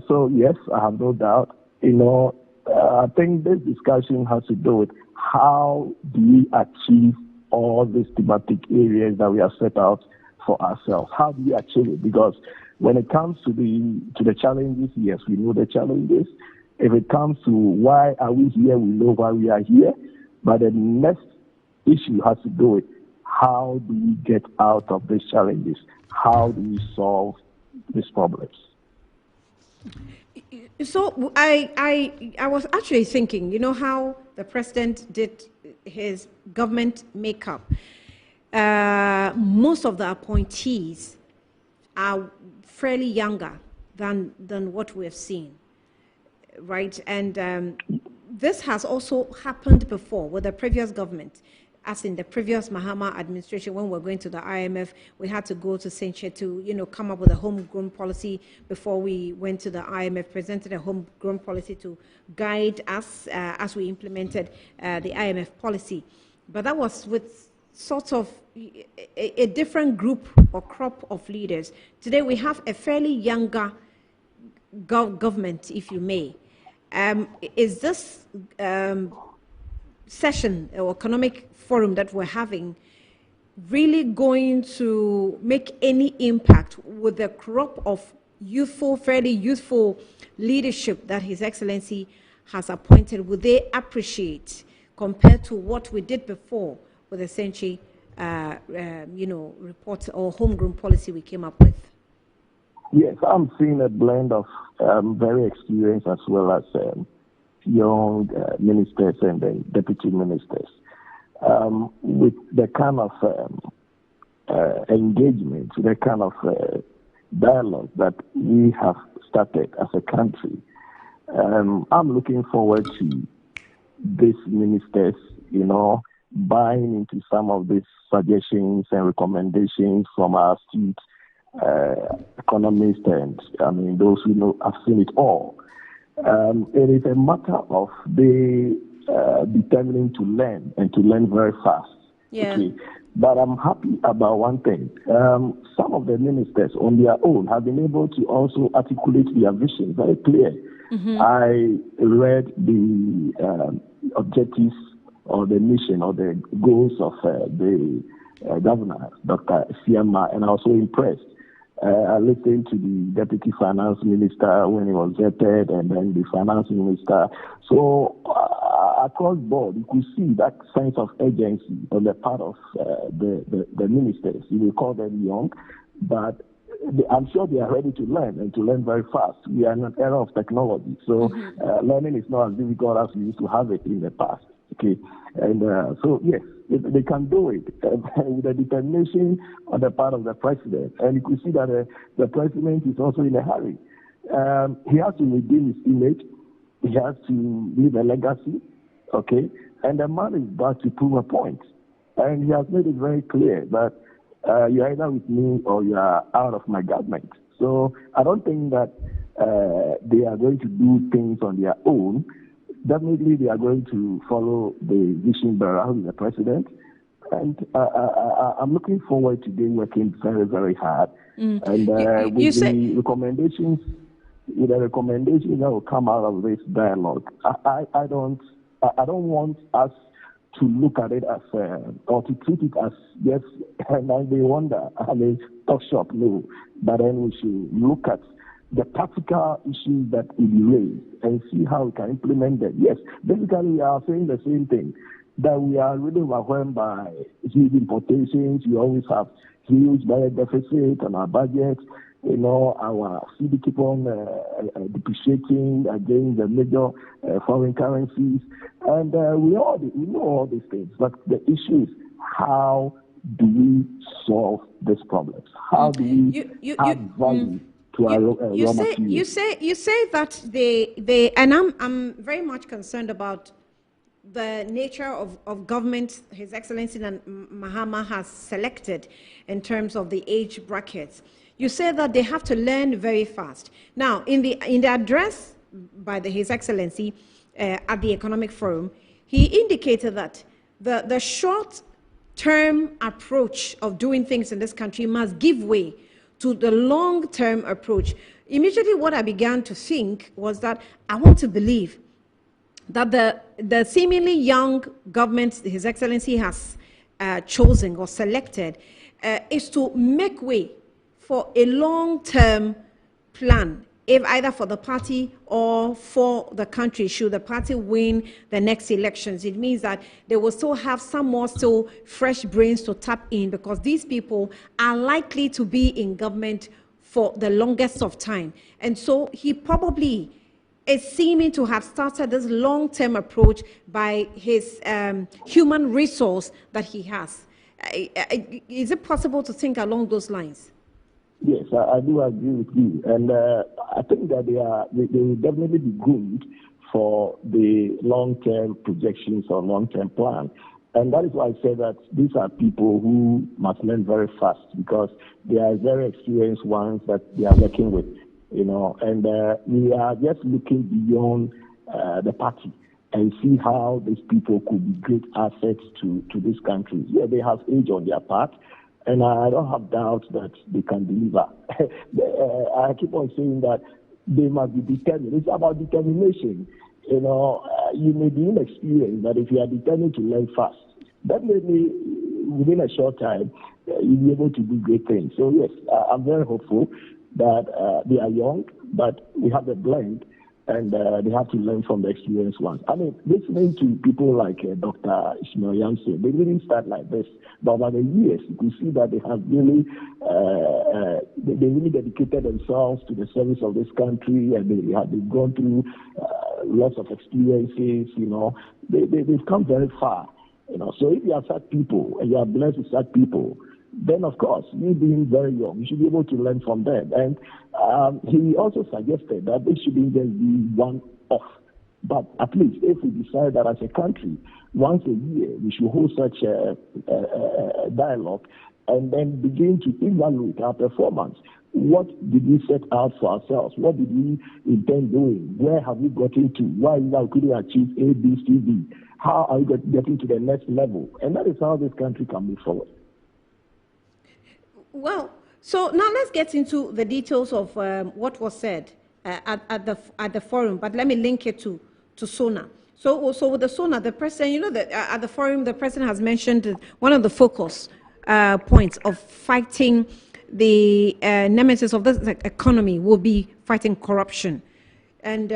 So yes, I have no doubt. I think this discussion has to do with how do we achieve all these thematic areas that we have set out for ourselves. How do we achieve it? Because when it comes to the challenges, yes, we know the challenges. If it comes to why are we here, we know why we are here. But the next issue has to do with how do we get out of these challenges? How do we solve these problems? So I was actually thinking, how the president did his government makeup. Most of the appointees are fairly younger than what we have seen, right? And this has also happened before with the previous government. As in the previous Mahama administration, when we were going to the IMF, we had to go to Senche to, come up with a homegrown policy before we went to the IMF, presented a homegrown policy to guide us as we implemented the IMF policy. But that was with sort of a different group or crop of leaders. Today we have a fairly younger government, if you may. Is this session or economic forum that we're having really going to make any impact with the crop of fairly youthful leadership that His Excellency has appointed? Would they appreciate compared to what we did before with the Senche, report or homegrown policy we came up with? Yes, I'm seeing a blend of very experienced as well as young ministers and then deputy ministers. With the kind of engagement, the kind of dialogue that we have started as a country, I'm looking forward to these ministers, buying into some of these suggestions and recommendations from our astute economists and those who have seen it all. It is a matter of they determining to learn and to learn very fast. Yeah. Okay. But I'm happy about one thing. Some of the ministers on their own have been able to also articulate their vision very clear. Mm-hmm. I read the objectives or the mission or the goals of the governor, Dr. Siama, and I was so impressed. I listened to the deputy finance minister when he was vetted, and then the finance minister. So across board, you could see that sense of urgency on the part of the ministers. You will call them young, but I'm sure they are ready to learn and to learn very fast. We are in an era of technology, so learning is not as difficult as we used to have it in the past. Okay, and so yes, they can do it with the determination on the part of the president. And you can see that the president is also in a hurry. He has to redeem his image. He has to leave a legacy. Okay, and the man is back to prove a point. And he has made it very clear that you're either with me or you are out of my government. So I don't think that they are going to do things on their own. Definitely, they are going to follow the vision bearer, who is the president. And I'm looking forward to them working very, very hard. And with the recommendations that will come out of this dialogue, I don't want us to look at it as or to treat it as yes, and then they wonder, talk shop, no. But then we should look at the practical issues that will be raised and see how we can implement them. Yes, basically we are saying the same thing, that we are really overwhelmed by huge importations. We always have huge budget deficit on our budget. You know, our CD keep on depreciating against the major foreign currencies. And we know all these things. But the issue is, how do we solve these problems? How do we add value to our raw materials? You say that they and I'm very much concerned about the nature of government His Excellency Mahama has selected in terms of the age brackets. You say that they have to learn very fast. Now, in the address by His Excellency at the Economic Forum, he indicated that the short-term approach of doing things in this country must give way to the long-term approach. Immediately what I began to think was that I want to believe that the seemingly young government His Excellency has chosen or selected is to make way for a long-term plan, if either for the party or for the country. Should the party win the next elections, it means that they will still have some more still fresh brains to tap in, because these people are likely to be in government for the longest of time. And so he probably is seeming to have started this long-term approach by his human resource that he has. Is it possible to think along those lines? Yes, I do agree with you, and I think that they will definitely be good for the long-term projections or long-term plan. And that is why I say that these are people who must learn very fast, because they are very experienced ones that they are working with, you know. And we are just looking beyond the party and see how these people could be great assets to this country. Yeah, they have age on their part, and I don't have doubt that they can deliver. I keep on saying that they must be determined. It's about determination. You know, you may be inexperienced, but if you are determined to learn fast, definitely within a short time, you'll be able to do great things. So yes, I'm very hopeful that they are young, but we have a blend, and they have to learn from the experienced ones. I mean, listening to people like Dr. Ishmael Yamse, they didn't start like this, but over the years, you can see that they have really, they really dedicated themselves to the service of this country, and they've gone through lots of experiences. You know, they've come very far. You know, so if you have such people and you are blessed with such people, then of course, you being very young, you should be able to learn from them. And he also suggested that this shouldn't just be one-off, but at least if we decide that as a country, once a year, we should hold such a dialogue and then begin to evaluate our performance. What did we set out for ourselves? What did we intend doing? Where have we gotten to? Why now could we achieve A, B, C, D? How are we getting to the next level? And that is how this country can move forward. Well, so now let's get into the details of what was said at the forum. But let me link it to SONA. So with the SONA, the president, you know that at the forum, the president has mentioned one of the focus points of fighting the nemesis of this economy will be fighting corruption. And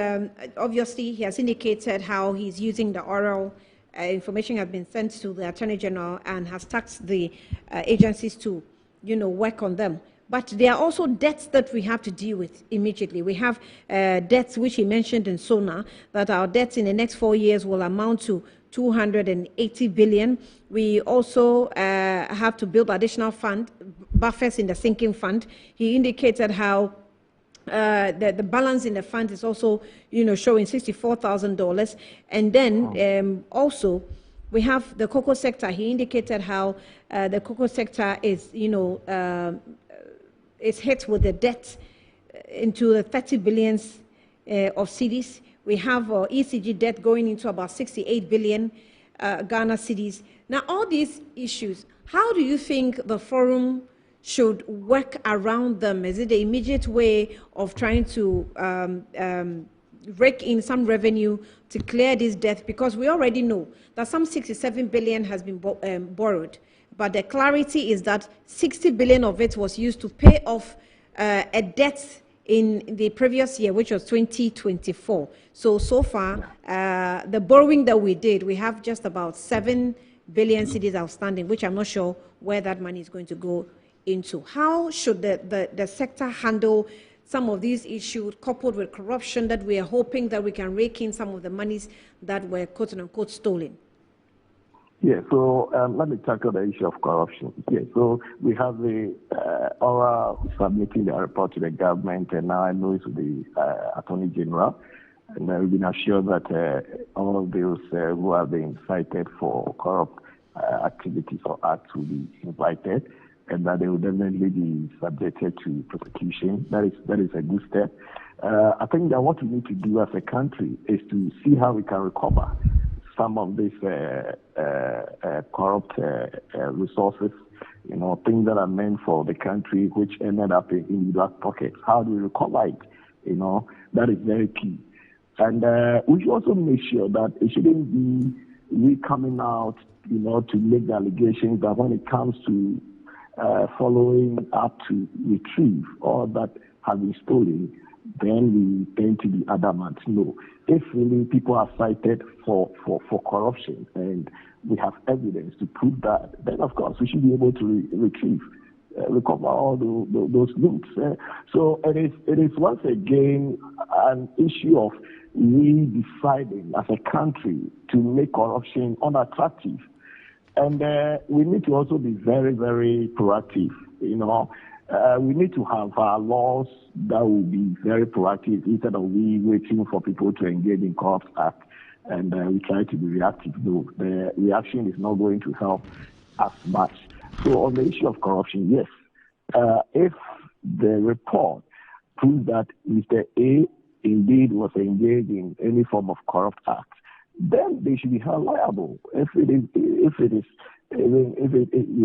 obviously, he has indicated how he's using the oral information has been sent to the Attorney General and has tasked the agencies to, work on them. But there are also debts that we have to deal with immediately. We have debts which he mentioned in SONA, that our debts in the next 4 years will amount to 280 billion. We also have to build additional buffers in the sinking fund. He indicated how the balance in the fund is also, showing $64,000. And then also we have the cocoa sector. He indicated how the cocoa sector is, is hit with the debt into the 30 billions of cedis. We have ECG debt going into about 68 billion Ghana cedis. Now, all these issues, how do you think the forum should work around them? Is it the immediate way of trying to rake in some revenue to clear this debt? Because we already know that some 67 billion has been borrowed. But the clarity is that 60 billion of it was used to pay off a debt in the previous year, which was 2024. So far, the borrowing that we did, we have just about 7 billion cedis outstanding, which I'm not sure where that money is going to go into. How should the sector handle some of these issues coupled with corruption that we are hoping that we can rake in some of the monies that were quote-unquote stolen? Yeah, so let me tackle the issue of corruption. Yeah, so we have the oral submitting the report to the government, and now I know it's the Attorney General. And we've been assured that all of those who have been cited for corrupt activities or acts will be invited, and that they will definitely be subjected to prosecution. That is a good step. I think that what we need to do as a country is to see how we can recover some of these corrupt resources, things that are meant for the country, which ended up in black pockets. How do we recover it? That is very key. And we should also make sure that it shouldn't be we coming out, to make the allegations that when it comes to following up to retrieve all that have been stolen, then we tend to be adamant. No. If really people are cited for corruption and we have evidence to prove that, then of course we should be able to recover all those loots. So it is once again an issue of we deciding as a country to make corruption unattractive. And we need to also be very, very proactive. We need to have our laws that will be very proactive instead of we waiting for people to engage in corrupt acts and we try to be reactive. No, the reaction is not going to help as much. So on the issue of corruption, yes, if the report proves that Mr. A indeed was engaged in any form of corrupt act, then they should be held liable. If you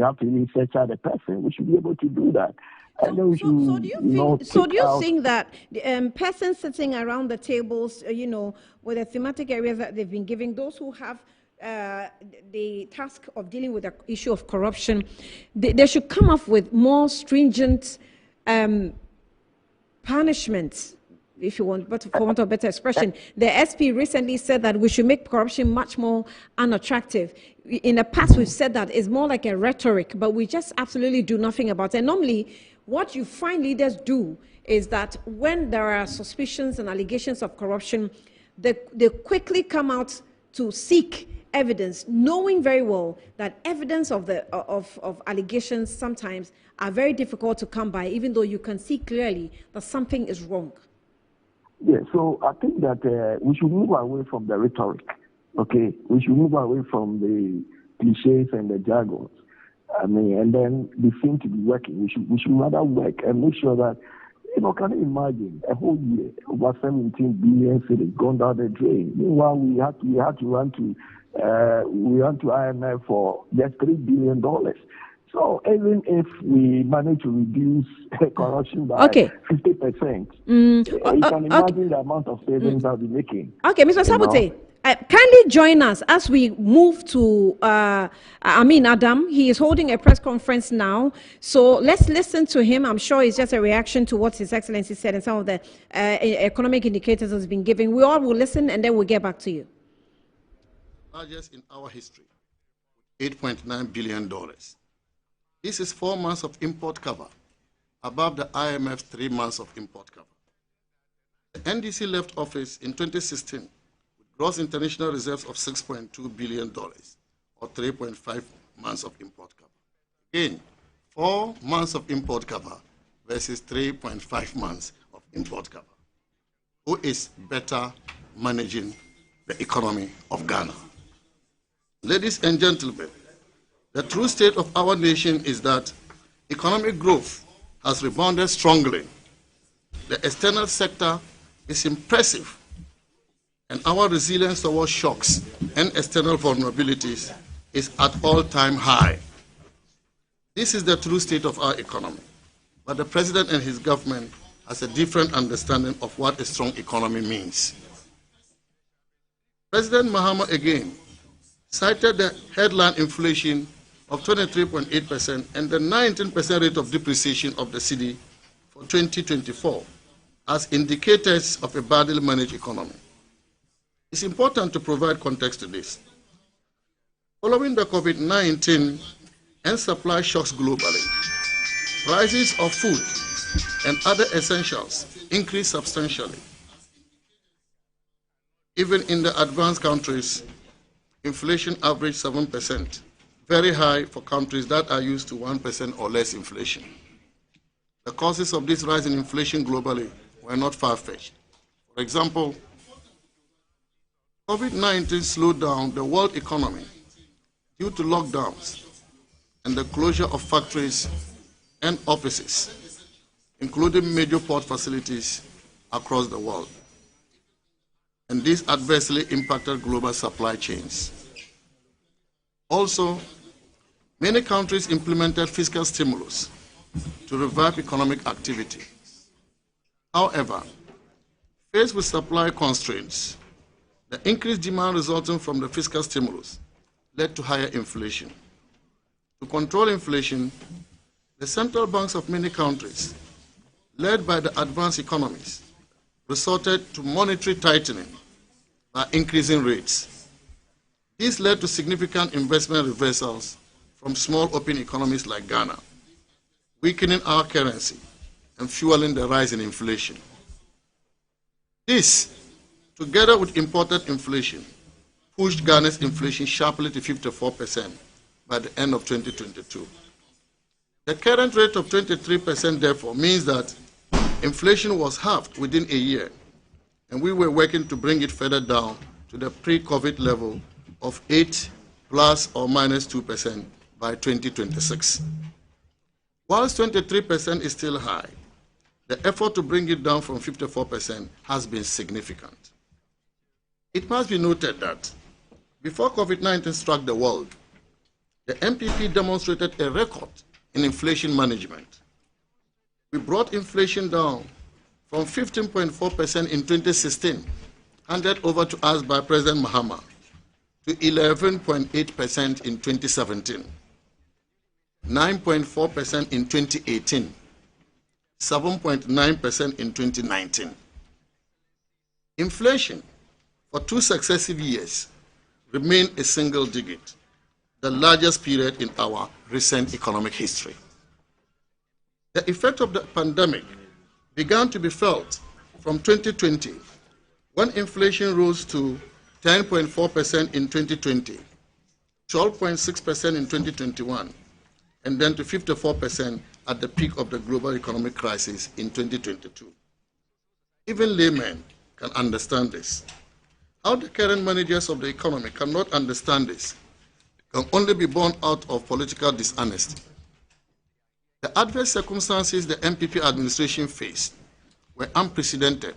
have to really search out the person, we should be able to do that. And then we should, so do you think that the persons sitting around the tables, with the thematic areas that they've been giving, those who have the task of dealing with the issue of corruption, they should come up with more stringent punishments, if you want, but for want of a better expression. The SP recently said that we should make corruption much more unattractive. In the past, we've said that it's more like a rhetoric, but we just absolutely do nothing about it. And normally, what you find leaders do is that when there are suspicions and allegations of corruption, they quickly come out to seek evidence, knowing very well that evidence of allegations sometimes are very difficult to come by, even though you can see clearly that something is wrong. Yeah, so I think that we should move away from the rhetoric, okay? We should move away from the cliches and the jargons. I mean, and then they seem to be working. We should rather work and make sure that, can you imagine a whole year over 17 billion cities gone down the drain? Meanwhile, we had to run to IMF for just $3 billion. So even if we manage to reduce corruption by 50%, you can imagine the amount of savings I'll be making. Okay, Mr. Sabote, kindly join us as we move to Adam. He is holding a press conference now. So let's listen to him. I'm sure it's just a reaction to what His Excellency said and some of the economic indicators has been giving. We all will listen and then we'll get back to you. Largest in our history, $8.9 billion. This is 4 months of import cover, above the IMF's 3 months of import cover. The NDC left office in 2016 with gross international reserves of $6.2 billion, or 3.5 months of import cover. Again, 4 months of import cover versus 3.5 months of import cover. Who is better managing the economy of Ghana? Ladies and gentlemen, the true state of our nation is that economic growth has rebounded strongly. The external sector is impressive, and our resilience towards shocks and external vulnerabilities is at all-time high. This is the true state of our economy, but the President and his government has a different understanding of what a strong economy means. President Mahama again cited the headline inflation of 23.8% and the 19% rate of depreciation of the cedi for 2024 as indicators of a badly managed economy. It's important to provide context to this. Following the COVID-19 and supply shocks globally, prices of food and other essentials increased substantially. Even in the advanced countries, inflation averaged 7%, very high for countries that are used to 1% or less inflation. The causes of this rise in inflation globally were not far-fetched. For example, COVID-19 slowed down the world economy due to lockdowns and the closure of factories and offices, including major port facilities across the world. And this adversely impacted global supply chains. Also, many countries implemented fiscal stimulus to revive economic activity. However, faced with supply constraints, the increased demand resulting from the fiscal stimulus led to higher inflation. To control inflation, the central banks of many countries, led by the advanced economies, resorted to monetary tightening by increasing rates. This led to significant investment reversals from small open economies like Ghana, weakening our currency and fueling the rise in inflation. This, together with imported inflation, pushed Ghana's inflation sharply to 54% by the end of 2022. The current rate of 23%, therefore, means that inflation was halved within a year, and we were working to bring it further down to the pre-COVID level of 8 plus or minus 2% by 2026. Whilst 23% is still high, the effort to bring it down from 54% has been significant. It must be noted that before COVID-19 struck the world, the MPP demonstrated a record in inflation management. We brought inflation down from 15.4% in 2016, handed over to us by President Mahama, to 11.8% in 2017, 9.4% in 2018, 7.9% in 2019. Inflation for 2 successive years remained a single digit, the largest period in our recent economic history. The effect of the pandemic began to be felt from 2020, when inflation rose to 10.4% in 2020, 12.6% in 2021, and then to 54% at the peak of the global economic crisis in 2022. Even laymen can understand this. How the current managers of the economy cannot understand this can only be born out of political dishonesty. The adverse circumstances the MPP administration faced were unprecedented,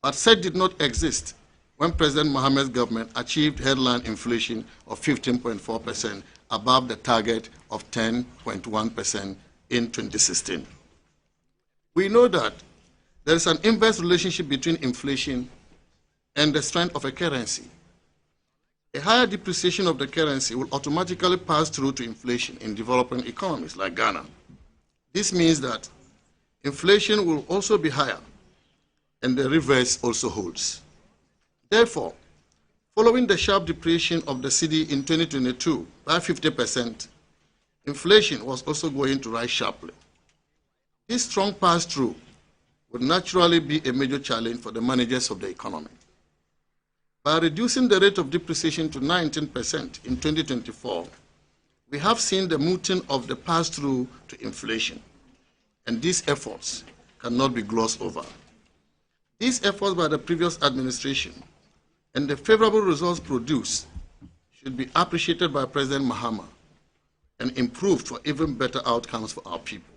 but such did not exist when President Mohammed's government achieved headline inflation of 15.4% above the target of 10.1% in 2016. We know that there is an inverse relationship between inflation and the strength of a currency. A higher depreciation of the currency will automatically pass through to inflation in developing economies like Ghana. This means that inflation will also be higher, and the reverse also holds. Therefore, following the sharp depreciation of the cedi in 2022 by 50%, inflation was also going to rise sharply. This strong pass-through would naturally be a major challenge for the managers of the economy. By reducing the rate of depreciation to 19% in 2024, we have seen the muting of the pass-through to inflation, and these efforts cannot be glossed over. These efforts by the previous administration and the favorable results produced should be appreciated by President Mahama and improved for even better outcomes for our people.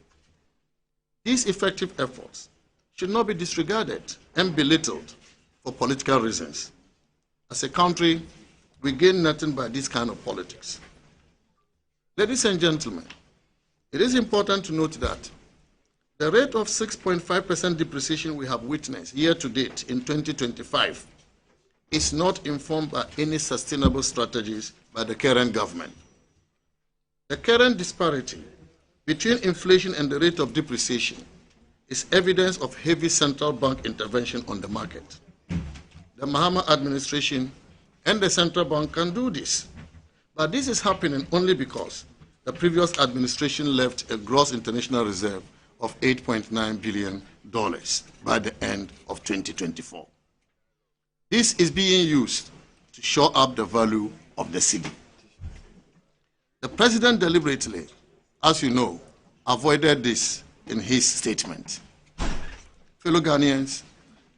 These effective efforts should not be disregarded and belittled for political reasons. As a country, we gain nothing by this kind of politics. Ladies and gentlemen, it is important to note that the rate of 6.5% depreciation we have witnessed year to date in 2025 is not informed by any sustainable strategies by the current government. The current disparity between inflation and the rate of depreciation is evidence of heavy central bank intervention on the market. The Mahama administration and the central bank can do this. But this is happening only because the previous administration left a gross international reserve of $8.9 billion by the end of 2024. This is being used to shore up the value of the cedi. The president deliberately, as you know, avoided this in his statement. Fellow Ghanaians,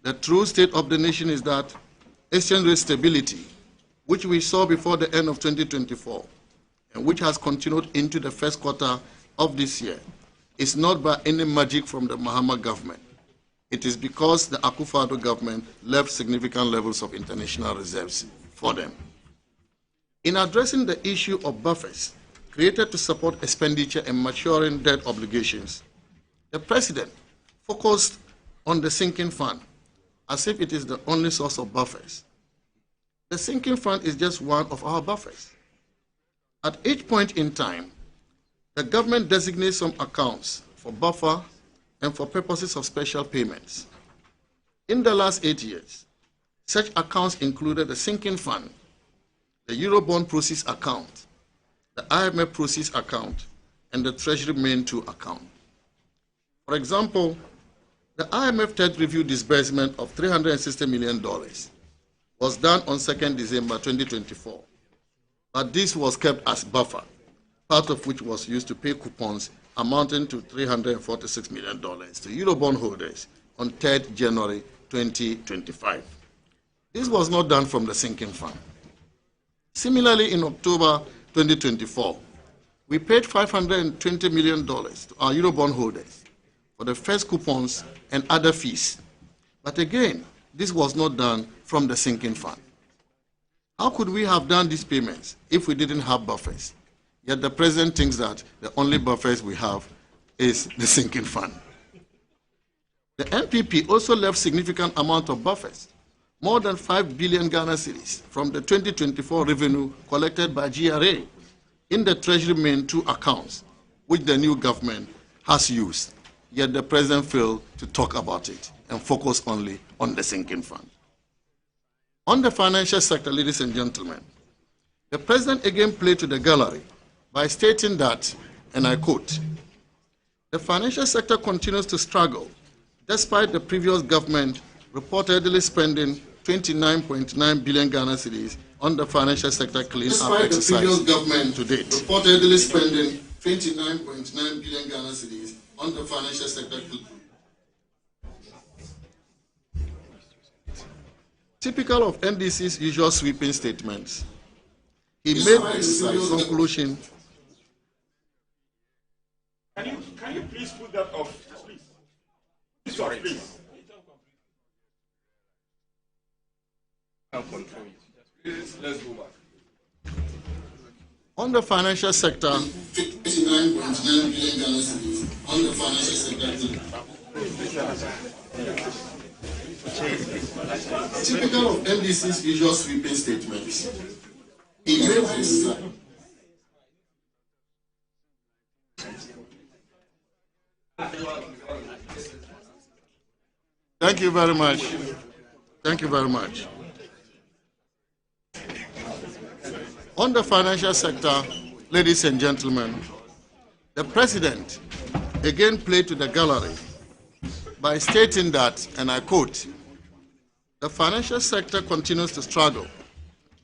the true state of the nation is that exchange rate stability, which we saw before the end of 2024 and which has continued into the first quarter of this year, is not by any magic from the Mahama government. It is because the Akufo-Addo government left significant levels of international reserves for them. In addressing the issue of buffers created to support expenditure and maturing debt obligations, the president focused on the sinking fund as if it is the only source of buffers. The sinking fund is just one of our buffers. At each point in time, the government designates some accounts for buffer and for purposes of special payments. In the last 8 years, such accounts included the sinking fund, the Eurobond proceeds account, the IMF proceeds account, and the Treasury Main 2 account. For example, the IMF third review disbursement of $360 million was done on 2nd December 2024, but this was kept as buffer, part of which was used to pay coupons amounting to $346 million to Eurobond holders on 3rd January 2025. This was not done from the sinking fund. Similarly, in October 2024, we paid $520 million to our Eurobond holders for the first coupons and other fees. But again, this was not done from the sinking fund. How could we have done these payments if we didn't have buffers? Yet the president thinks that the only buffers we have is the sinking fund. The NPP also left significant amount of buffers, more than 5 billion Ghana cedis from the 2024 revenue collected by GRA in the Treasury Main 2 accounts, which the new government has used. Yet the president failed to talk about it and focus only on the sinking fund. On the financial sector, ladies and gentlemen, the president again played to the gallery by stating that, and I quote, "The financial sector continues to struggle despite the previous government reportedly spending 29.9 billion Ghana cedis on the financial sector clean-up exercise to date." Reportedly spending 29.9 billion Ghana cedis on the financial sector. Typical of NDC's usual sweeping statements, He made this conclusion. Can you please put that off, please? Sorry, please. I'll control you. Please, let's go back. On the financial sector, 59.9 billion dollars on the financial sector. Typical of MDC's usual sweeping statements. He made this. Thank you very much. Thank you very much. On the financial sector, ladies and gentlemen, the president again played to the gallery by stating that, and I quote, the financial sector continues to struggle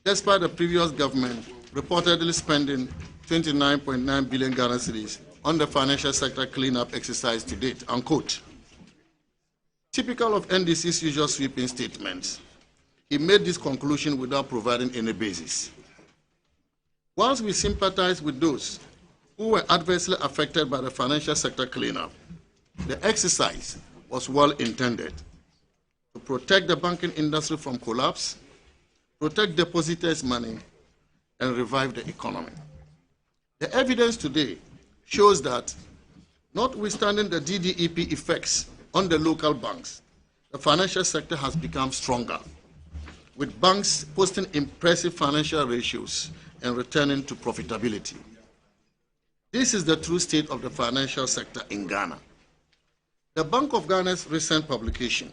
despite the previous government reportedly spending 29.9 billion Ghana cedis on the financial sector cleanup exercise to date, unquote. Typical of NDC's usual sweeping statements, he made this conclusion without providing any basis. Whilst we sympathize with those who were adversely affected by the financial sector cleanup, the exercise was well intended to protect the banking industry from collapse, protect depositors' money, and revive the economy. The evidence today shows that, notwithstanding the DDEP effects on the local banks, the financial sector has become stronger, with banks posting impressive financial ratios and returning to profitability. This is the true state of the financial sector in Ghana. The Bank of Ghana's recent publication,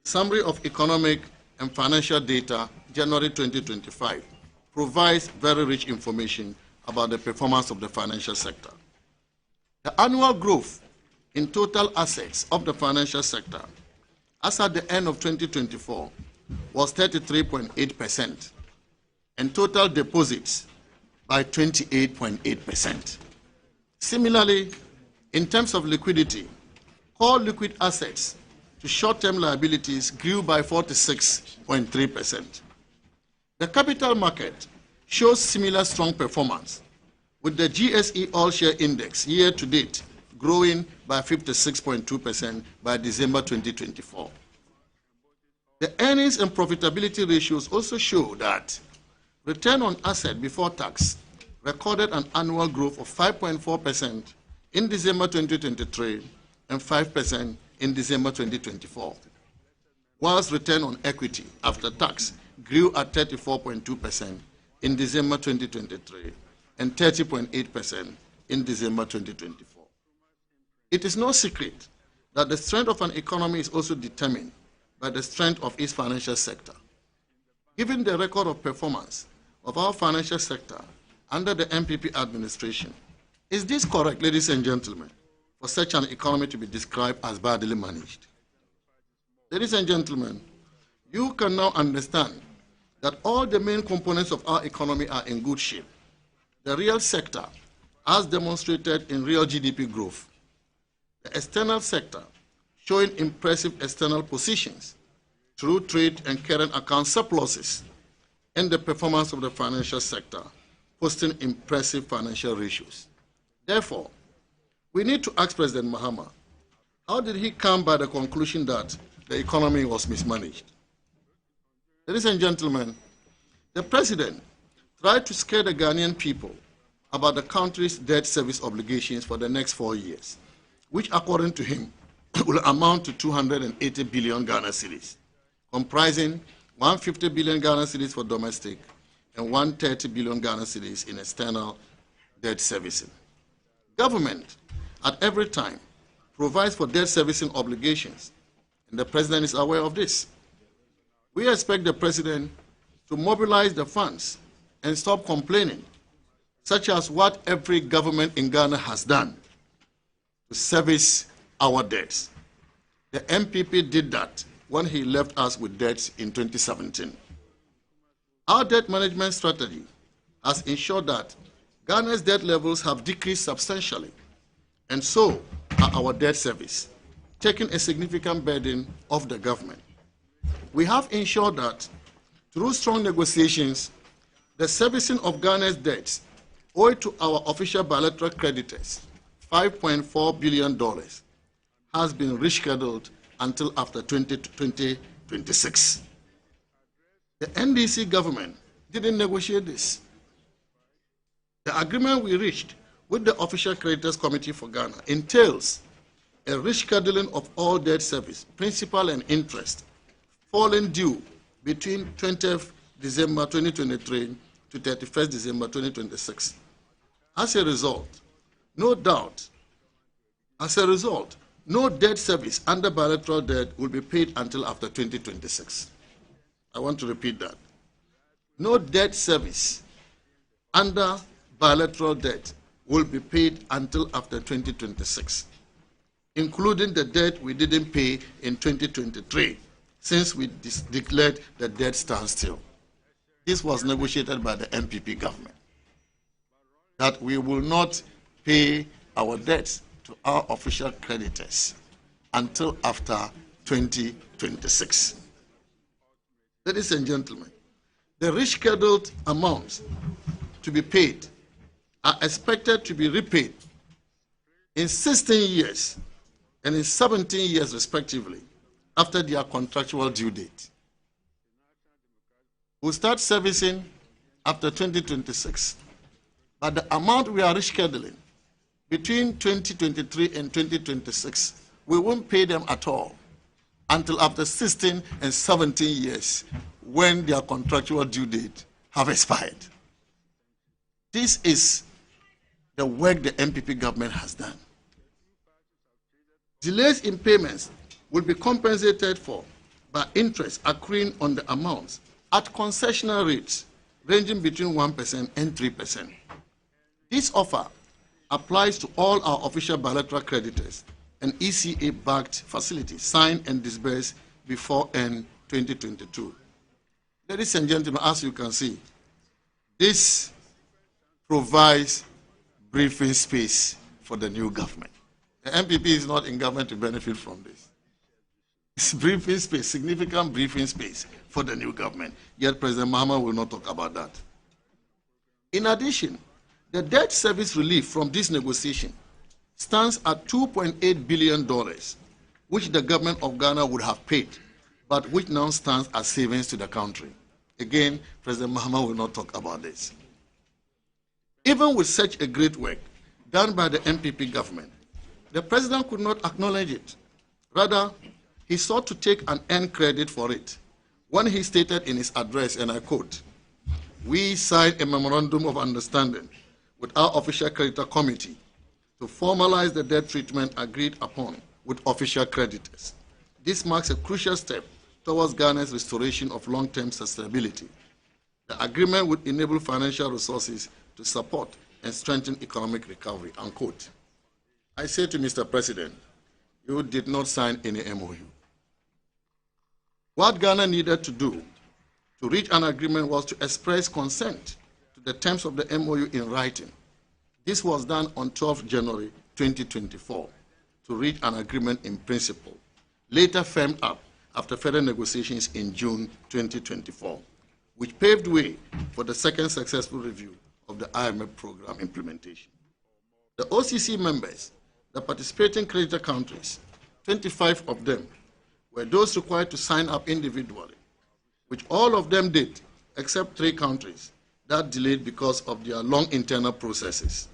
Summary of Economic and Financial Data, January 2025, provides very rich information about the performance of the financial sector. The annual growth in total assets of the financial sector, as at the end of 2024, was 33.8%, and total deposits by 28.8%. Similarly, in terms of liquidity, core liquid assets to short-term liabilities grew by 46.3%. The capital market shows similar strong performance, with the GSE All-Share Index year-to-date growing by 56.2% by December 2024. The earnings and profitability ratios also show that return on asset before tax recorded an annual growth of 5.4% in December 2023 and 5% in December 2024, whilst return on equity after tax grew at 34.2% in December 2023 and 30.8% in December 2024. It is no secret that the strength of an economy is also determined by the strength of its financial sector. Given the record of performance of our financial sector under the MPP administration, is this correct, ladies and gentlemen, for such an economy to be described as badly managed? Ladies and gentlemen, you can now understand that all the main components of our economy are in good shape. The real sector, as demonstrated in real GDP growth, the external sector, showing impressive external positions through trade and current account surpluses, and the performance of the financial sector, posting impressive financial ratios. Therefore, we need to ask President Mahama, how did he come by the conclusion that the economy was mismanaged? Ladies and gentlemen, the president tried to scare the Ghanaian people about the country's debt service obligations for the next 4 years, which according to him will amount to 280 billion Ghana cedis, comprising 150 billion Ghana cedis for domestic and 130 billion Ghana cedis in external debt servicing. Government, at every time, provides for debt servicing obligations, and the president is aware of this. We expect the president to mobilize the funds and stop complaining, such as what every government in Ghana has done to service our debts. The MPP did that when he left us with debts in 2017. Our debt management strategy has ensured that Ghana's debt levels have decreased substantially, and so are our debt service, taking a significant burden off the government. We have ensured that through strong negotiations, the servicing of Ghana's debts owed to our official bilateral creditors, $5.4 billion, has been rescheduled until after 2026. The NDC government didn't negotiate this. The agreement we reached with the Official Creditors Committee for Ghana entails a rescheduling of all debt service, principal and interest, falling due between 20th December 2023 to 31st December 2026. As a result, no debt service under bilateral debt will be paid until after 2026. I want to repeat that. No debt service under bilateral debt will be paid until after 2026, including the debt we didn't pay in 2023, since we declared the debt standstill. This was negotiated by the MPP government, that we will not pay our debts to our official creditors until after 2026. Ladies and gentlemen, the rescheduled amounts to be paid are expected to be repaid in 16 years and in 17 years respectively after their contractual due date. We'll start servicing after 2026, but the amount we are rescheduling between 2023 and 2026, we won't pay them at all until after 16 and 17 years when their contractual due date have expired. This is the work the MPP government has done. Delays in payments will be compensated for by interest accruing on the amounts at concessional rates ranging between 1% and 3%. This offer applies to all our official bilateral creditors and ECA-backed facilities signed and disbursed before end 2022. Ladies and gentlemen, as you can see, this provides briefing space for the new government. The MPP is not in government to benefit from this. It's briefing space, significant briefing space for the new government. Yet President Mahama will not talk about that. In addition, the debt service relief from this negotiation stands at $2.8 billion, which the government of Ghana would have paid, but which now stands as savings to the country. Again, President Mahama will not talk about this. Even with such a great work done by the MPP government, the president could not acknowledge it. Rather, he sought to take an earned credit for it when he stated in his address, and I quote, "We signed a memorandum of understanding with our official creditor committee to formalize the debt treatment agreed upon with official creditors. This marks a crucial step towards Ghana's restoration of long-term sustainability. The agreement would enable financial resources to support and strengthen economic recovery," unquote. I say to Mr. President, you did not sign any MOU. What Ghana needed to do to reach an agreement was to express consent to the terms of the MOU in writing. This was done on 12 January 2024 to reach an agreement in principle, later firmed up after further negotiations in June 2024, which paved way for the second successful review of the IMF program implementation. The OCC members, the participating creditor countries, 25 of them, were those required to sign up individually, which all of them did, except 3 countries that delayed because of their long internal processes.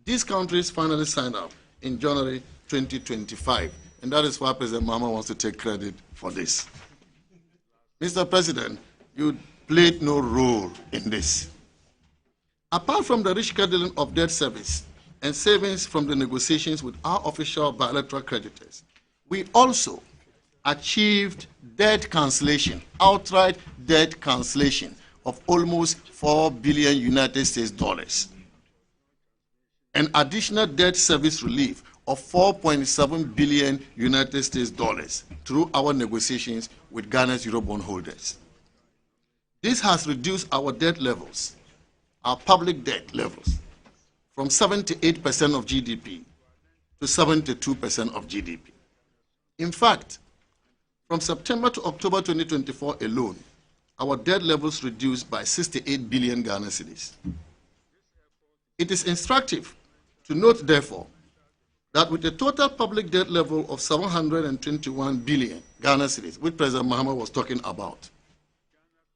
These countries finally signed up in January 2025, and that is why President Mahama wants to take credit for this. Mr. President, you played no role in this. Apart from the rescheduling of debt service and savings from the negotiations with our official bilateral creditors, we also achieved debt cancellation, outright debt cancellation of almost $4 billion United States dollars. An additional debt service relief of $4.7 billion United States dollars through our negotiations with Ghana's Eurobond holders. This has reduced our debt levels, our public debt levels, from 78% of GDP to 72% of GDP. In fact, from September to October 2024 alone, our debt levels reduced by 68 billion Ghana cedis. It is instructive to note, therefore, that with a total public debt level of 721 billion Ghana cedis, which President Mahama was talking about,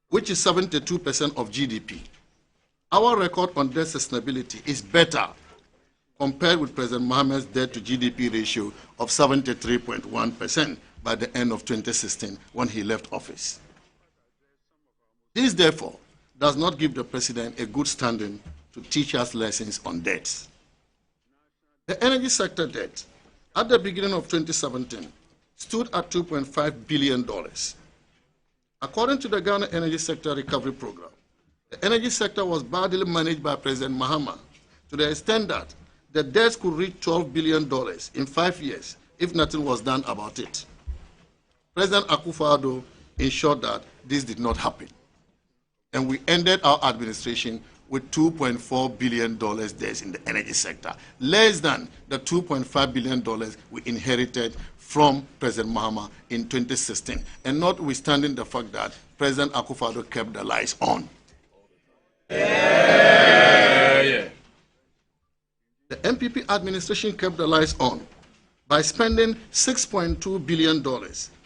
which is 72% of GDP, our record on debt sustainability is better compared with President Mahama's debt to GDP ratio of 73.1% by the end of 2016 when he left office. This, therefore, does not give the President a good standing to teach us lessons on debts. The energy sector debt at the beginning of 2017 stood at $2.5 billion. According to the Ghana Energy Sector Recovery Program, the energy sector was badly managed by President Mahama to the extent that the debts could reach $12 billion in 5 years if nothing was done about it. President Akufo-Addo ensured that this did not happen, and we ended our administration with $2.4 billion debts in the energy sector, less than the $2.5 billion we inherited from President Mahama in 2016, and notwithstanding the fact that President Akufo-Addo kept the lights on. The MPP administration kept the lights on by spending $6.2 billion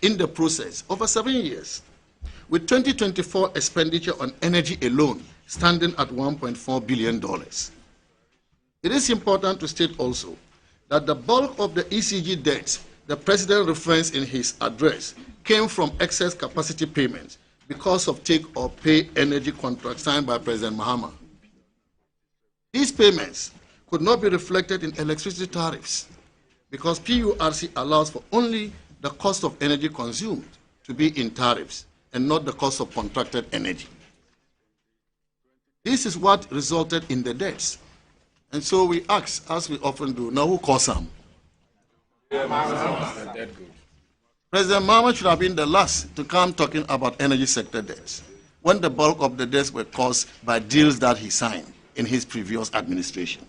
in the process over 7 years, with 2024 expenditure on energy alone standing at $1.4 billion. It is important to state also that the bulk of the ECG debts the President referenced in his address came from excess capacity payments because of take-or-pay energy contracts signed by President Mahama. These payments could not be reflected in electricity tariffs because PURC allows for only the cost of energy consumed to be in tariffs and not the cost of contracted energy. This is what resulted in the debts. And so we ask, as we often do, now who caused them? President Mahama should have been the last to come talking about energy sector debts, when the bulk of the debts were caused by deals that he signed in his previous administration.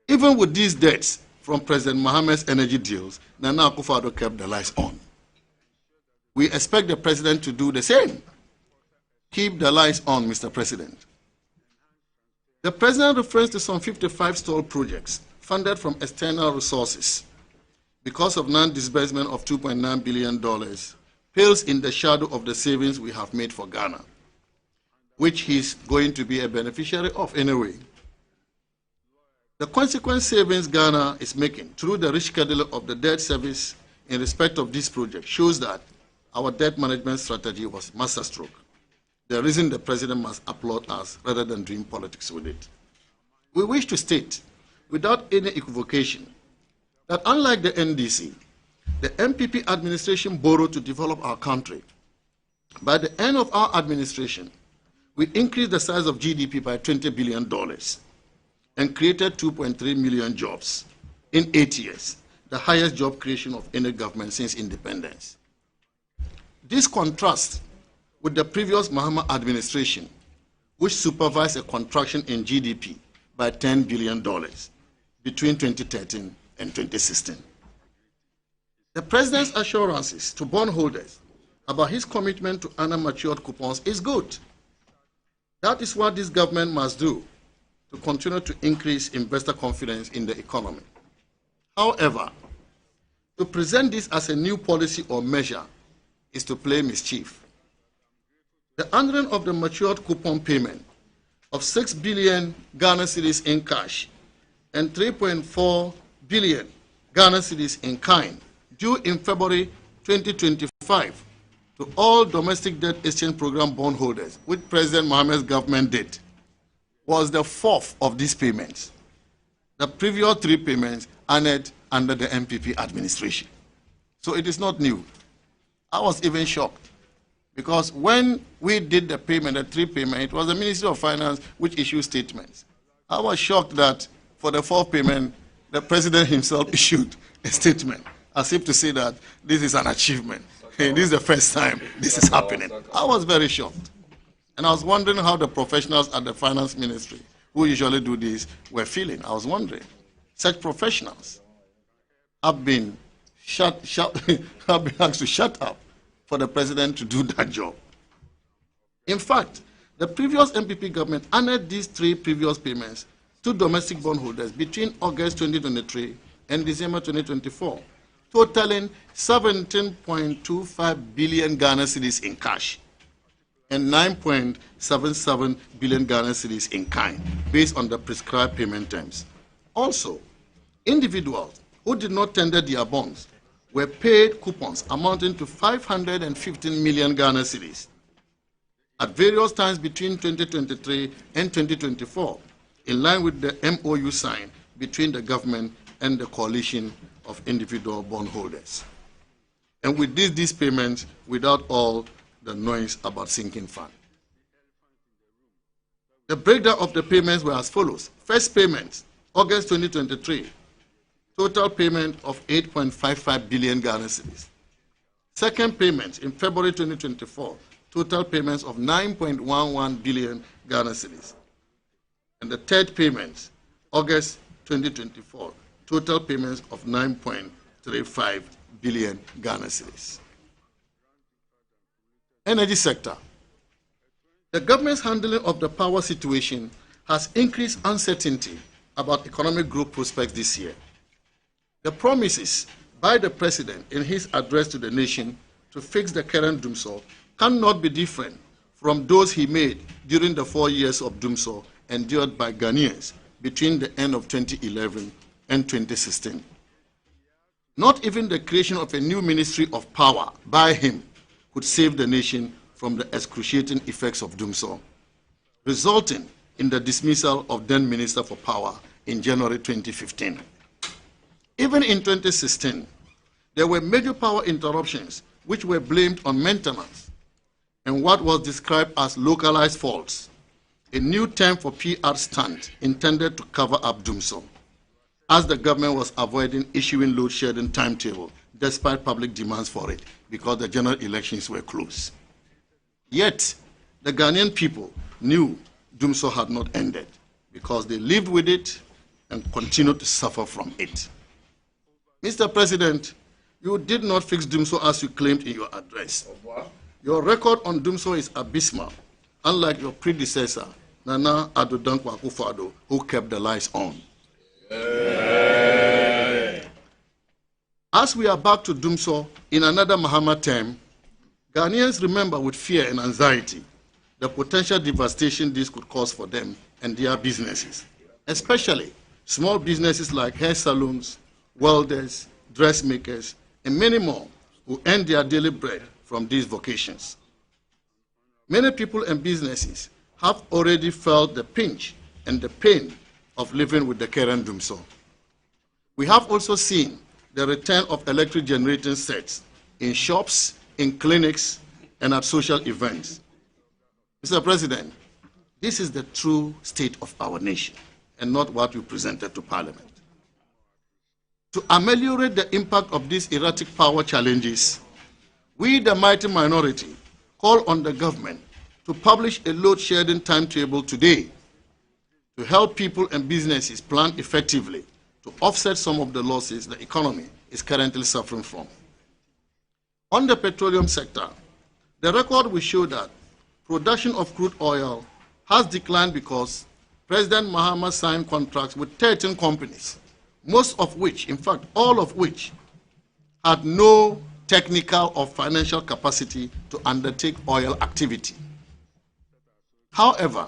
Even with these debts from President Mahama's energy deals, Nana Akufo-Addo kept the lights on. We expect the President to do the same. Keep the lights on, Mr. President. The President refers to some 55 stalled projects funded from external resources because of non-disbursement of $2.9 billion, pales in the shadow of the savings we have made for Ghana, which he's going to be a beneficiary of anyway. The consequent savings Ghana is making through the rescheduling of the debt service in respect of this project shows that our debt management strategy was masterstroke. The reason the President must applaud us rather than doing politics with it. We wish to state, without any equivocation, that unlike the NDC, the MPP administration borrowed to develop our country. By the end of our administration, we increased the size of GDP by $20 billion and created 2.3 million jobs in 8 years, the highest job creation of any government since independence. This contrasts with the previous Mahama administration, which supervised a contraction in GDP by $10 billion between 2013 and 2016. The President's assurances to bondholders about his commitment to honor matured coupons is good. That is what this government must do to continue to increase investor confidence in the economy. However, to present this as a new policy or measure is to play mischief. The honoring of the matured coupon payment of 6 billion Ghana cedis in cash and 3.4 billion Ghana cedis in kind due in February 2025 to all domestic debt exchange program bondholders, which President Mahama's government did, was the fourth of these payments. The previous 3 payments honored under the MPP administration. So it is not new. I was even shocked because when we did the payment, the 3 payment, it was the Ministry of Finance which issued statements. I was shocked that for the 4th payment, the President himself issued a statement as if to say that this is an achievement. Hey, this is the first time this is happening. I was very shocked. And I was wondering how the professionals at the Finance Ministry, who usually do this, were feeling. I was wondering. Such professionals have been asked to shut up for the president to do that job. In fact, the previous MPP government honored these 3 previous payments to domestic bondholders between August 2023 and December 2024, totaling 17.25 billion Ghana cedis in cash and 9.77 billion Ghana cedis in kind, based on the prescribed payment terms. Also, individuals who did not tender their bonds were paid coupons amounting to 515 million Ghana cedis at various times between 2023 and 2024, in line with the MOU signed between the government and the coalition of individual bondholders. And with these payments, without all the noise about sinking fund. The breakdown of the payments were as follows. First payment, August 2023, total payment of 8.55 billion Ghana cedis. Second payment in February 2024, total payments of 9.11 billion Ghana cedis. And the third payment, August 2024, total payments of 9.35 billion Ghana cedis. Energy sector. The government's handling of the power situation has increased uncertainty about economic growth prospects this year. The promises by the president in his address to the nation to fix the current doomsday cannot be different from those he made during the 4 years of doomsday endured by Ghanaians between the end of 2011 and 2016. Not even the creation of a new Ministry of Power by him could save the nation from the excruciating effects of doomsday, resulting in the dismissal of then Minister for Power in January 2015. Even in 2016, there were major power interruptions which were blamed on maintenance and what was described as localized faults, a new term for PR stunt intended to cover up doomsday, as the government was avoiding issuing load shedding timetable despite public demands for it because the general elections were close. Yet, the Ghanaian people knew doomsday had not ended because they lived with it and continued to suffer from it. Mr. President, you did not fix doomsday as you claimed in your address. Your record on doomsday is abysmal, unlike your predecessor, Nana Addo Dankwa Akufo-Addo, who kept the lights on. As we are back to doomsday in another Mahama term, Ghanaians remember with fear and anxiety the potential devastation this could cause for them and their businesses, especially small businesses like hair salons, welders, dressmakers, and many more who earn their daily bread from these vocations. Many people and businesses have already felt the pinch and the pain of living with the current doomsday. We have also seen the return of electric generating sets in shops, in clinics, and at social events. Mr. President, this is the true state of our nation and not what you presented to Parliament. To ameliorate the impact of these erratic power challenges, we, the mighty minority, call on the government to publish a load shedding timetable today to help people and businesses plan effectively to offset some of the losses the economy is currently suffering from. On the petroleum sector, the record will show that production of crude oil has declined because President Mahama signed contracts with 13 companies, most of which, in fact, all of which, had no technical or financial capacity to undertake oil activity. However,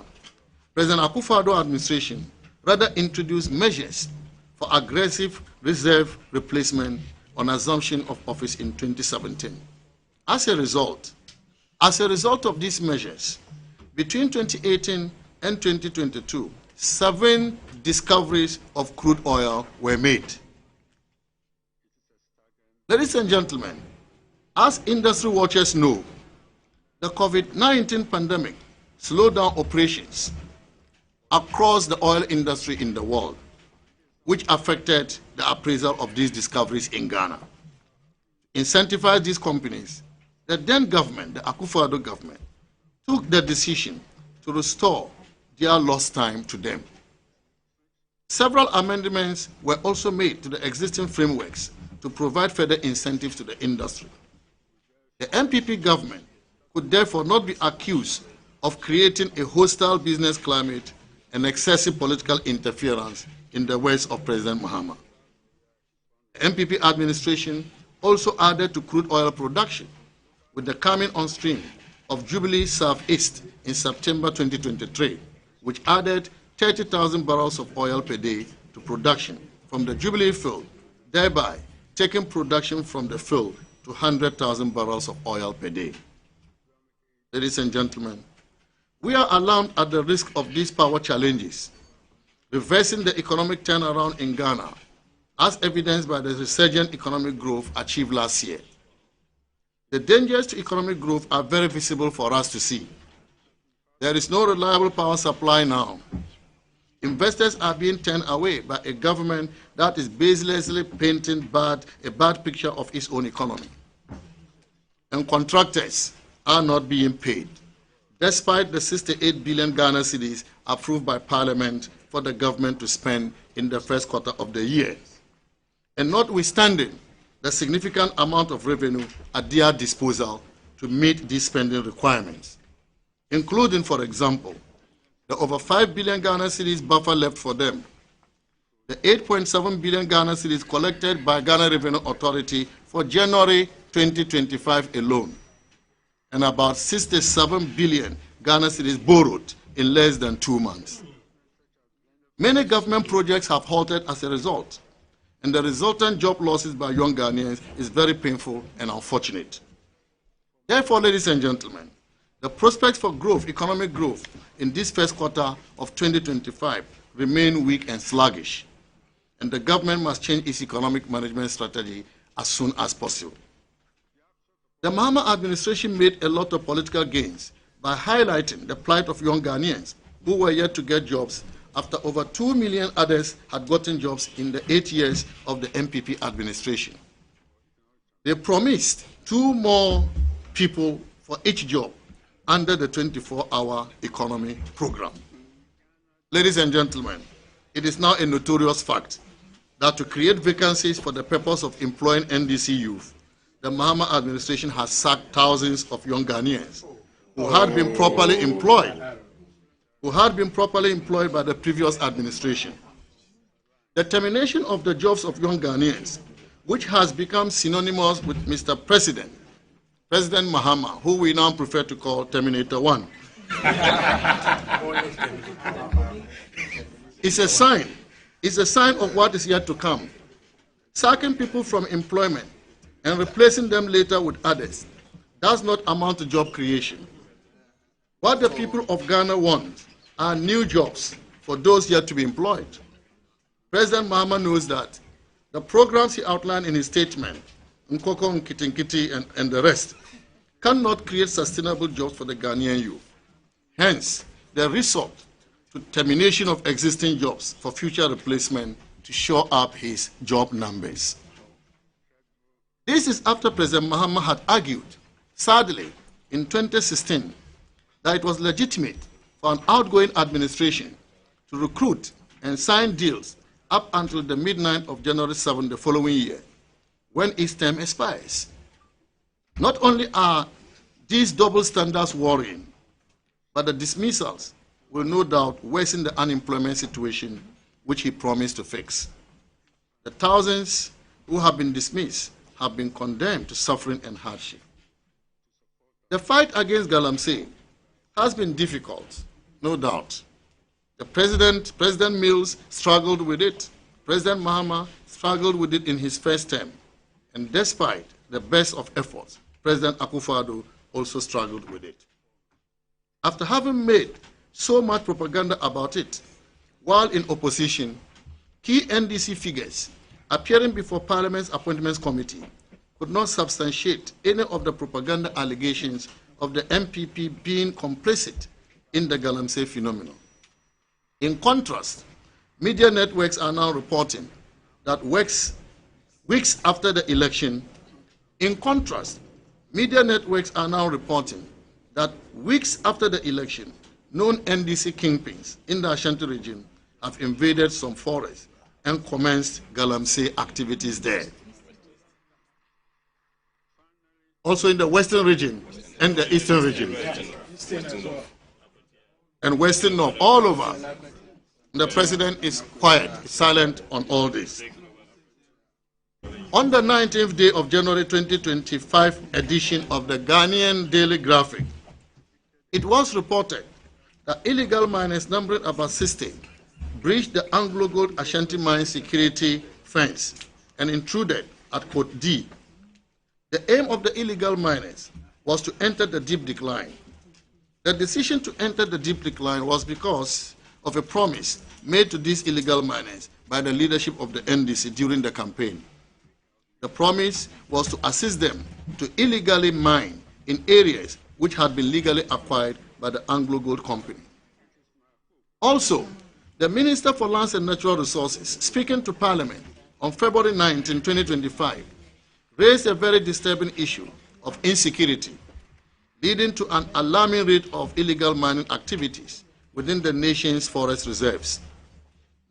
President Akufo-Addo administration rather introduced measures for aggressive reserve replacement on assumption of office in 2017. As a result of these measures, between 2018 and 2022, 7 discoveries of crude oil were made. Ladies and gentlemen, as industry watchers know, the COVID-19 pandemic slowed down operations across the oil industry in the world, which affected the appraisal of these discoveries in Ghana. To incentivize these companies, the then government, the Akufo-Addo government, took the decision to restore their lost time to them. Several amendments were also made to the existing frameworks to provide further incentives to the industry. The MPP government could therefore not be accused of creating a hostile business climate and excessive political interference in the words of President Mahama. The MPP administration also added to crude oil production with the coming on stream of Jubilee Southeast in September 2023, which added 30,000 barrels of oil per day to production from the Jubilee field, thereby taking production from the field to 100,000 barrels of oil per day. Ladies and gentlemen, we are alarmed at the risk of these power challenges, reversing the economic turnaround in Ghana, as evidenced by the resurgent economic growth achieved last year. The dangers to economic growth are very visible for us to see. There is no reliable power supply now. Investors are being turned away by a government that is baselessly painting a bad picture of its own economy. And contractors are not being paid, despite the 68 billion Ghana cedis approved by Parliament for the government to spend in the first quarter of the year. And notwithstanding the significant amount of revenue at their disposal to meet these spending requirements, including, for example, the over 5 billion Ghana cedis buffer left for them, the 8.7 billion Ghana cedis collected by Ghana Revenue Authority for January 2025 alone, and about 67 billion Ghana cedis borrowed in less than 2 months. Many government projects have halted as a result, and the resultant job losses by young Ghanaians is very painful and unfortunate. Therefore, ladies and gentlemen, the prospects for growth, economic growth, in this first quarter of 2025 remain weak and sluggish, and the government must change its economic management strategy as soon as possible. The Mahama administration made a lot of political gains by highlighting the plight of young Ghanaians who were yet to get jobs after over 2 million others had gotten jobs in the 8 years of the MPP administration. They promised 2 more people for each job under the 24-hour economy program. Ladies and gentlemen, it is now a notorious fact that to create vacancies for the purpose of employing NDC youth, the Mahama administration has sacked thousands of young Ghanaians who had been properly employed by the previous administration. The termination of the jobs of young Ghanaians, which has become synonymous with Mr. President Mahama, who we now prefer to call Terminator 1, is a sign of what is yet to come. Sacking people from employment and replacing them later with others does not amount to job creation. What the people of Ghana want are new jobs for those yet to be employed. President Mahama knows that. The programs he outlined in his statement, Nkoko, Nkitinkiti, and the rest, cannot create sustainable jobs for the Ghanaian youth. Hence, they resort to termination of existing jobs for future replacement to shore up his job numbers. This is after President Mahama had argued, sadly, in 2016, that it was legitimate for an outgoing administration to recruit and sign deals up until the midnight of January 7 the following year, when its term expires. Not only are these double standards worrying, but the dismissals will no doubt worsen the unemployment situation which he promised to fix. The thousands who have been dismissed have been condemned to suffering and hardship. The fight against Galamsey has been difficult, no doubt. The President Mills struggled with it. President Mahama struggled with it in his first term. And despite the best of efforts, President Akufo-Addo also struggled with it. After having made so much propaganda about it, while in opposition, key NDC figures appearing before Parliament's Appointments Committee could not substantiate any of the propaganda allegations of the MPP being complicit in the Galamsey phenomenon. In contrast, media networks are now reporting that weeks after the election, known NDC kingpins in the Ashanti region have invaded some forests and commenced Galamsey activities there. also in the Western region and the Eastern region, and Western North, all over. The President is quiet, silent on all this. On the 19th day of January 2025 edition of the Ghanaian Daily Graphic, it was reported that illegal miners numbering about 60 breached the Anglo Gold Ashanti Mine security fence and intruded at Code D. The aim of the illegal miners was to enter the deep decline. The decision to enter the deep decline was because of a promise made to these illegal miners by the leadership of the NDC during the campaign. The promise was to assist them to illegally mine in areas which had been legally acquired by the Anglo Gold Company. Also, the Minister for Lands and Natural Resources, speaking to Parliament on February 19, 2025, raised a very disturbing issue of insecurity, leading to an alarming rate of illegal mining activities within the nation's forest reserves.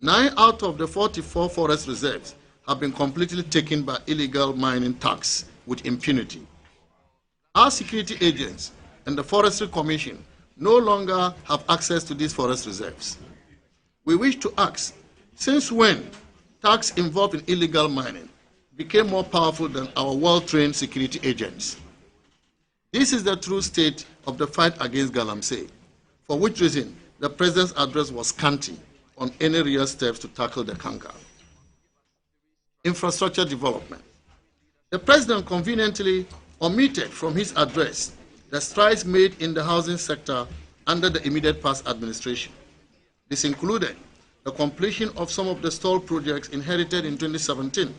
9 out of the 44 forest reserves have been completely taken by illegal mining thugs with impunity. Our security agents and the Forestry Commission no longer have access to these forest reserves. We wish to ask, since when thugs involved in illegal mining became more powerful than our well-trained security agents? This is the true state of the fight against Galamsey, for which reason the President's address was scanty on any real steps to tackle the canker. Infrastructure development. The President conveniently omitted from his address the strides made in the housing sector under the immediate past administration. This included the completion of some of the stalled projects inherited in 2017,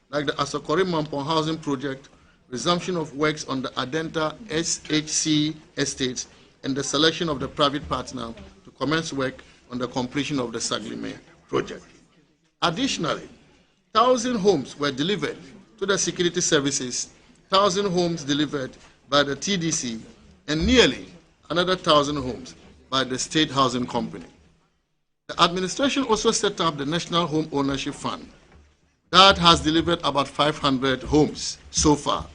like the Asokori Mampong housing project, resumption of works on the Adenta SHC estates, and the selection of the private partner to commence work on the completion of the Saglime project. Additionally, 1,000 homes were delivered to the security services, 1,000 homes delivered by the TDC, and nearly another 1,000 homes by the State Housing Company. The administration also set up the National Home Ownership Fund that has delivered about 500 homes so far.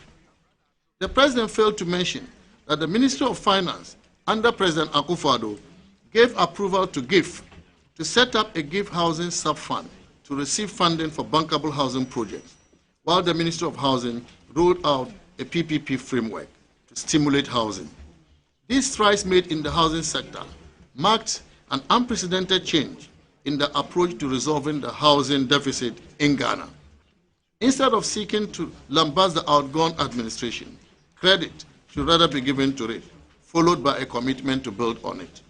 The President failed to mention that the Ministry of Finance under President Akufo-Addo gave approval to GIF to set up a GIF housing sub-fund to receive funding for bankable housing projects, while the Ministry of Housing rolled out a PPP framework to stimulate housing. These strides made in the housing sector marked an unprecedented change in the approach to resolving the housing deficit in Ghana. Instead of seeking to lambast the outgone administration, credit should rather be given to it, followed by a commitment to build on it.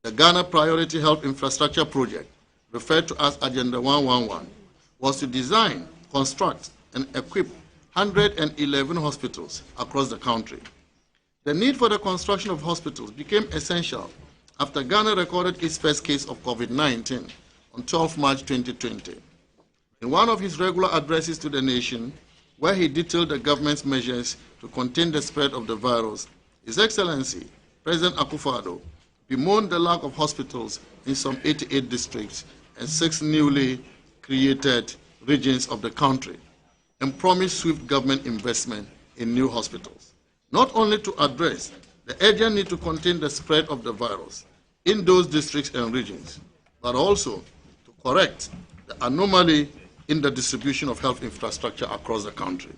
The Ghana Priority Health Infrastructure Project, referred to as Agenda 111, was to design, construct, and equip 111 hospitals across the country. The need for the construction of hospitals became essential after Ghana recorded its first case of COVID-19 on 12 March 2020. In one of his regular addresses to the nation, where he detailed the government's measures to contain the spread of the virus, His Excellency, President Akufo-Addo, bemoaned the lack of hospitals in some 88 districts and 6 newly created regions of the country, and promised swift government investment in new hospitals, not only to address the urgent need to contain the spread of the virus in those districts and regions, but also to correct the anomaly in the distribution of health infrastructure across the country.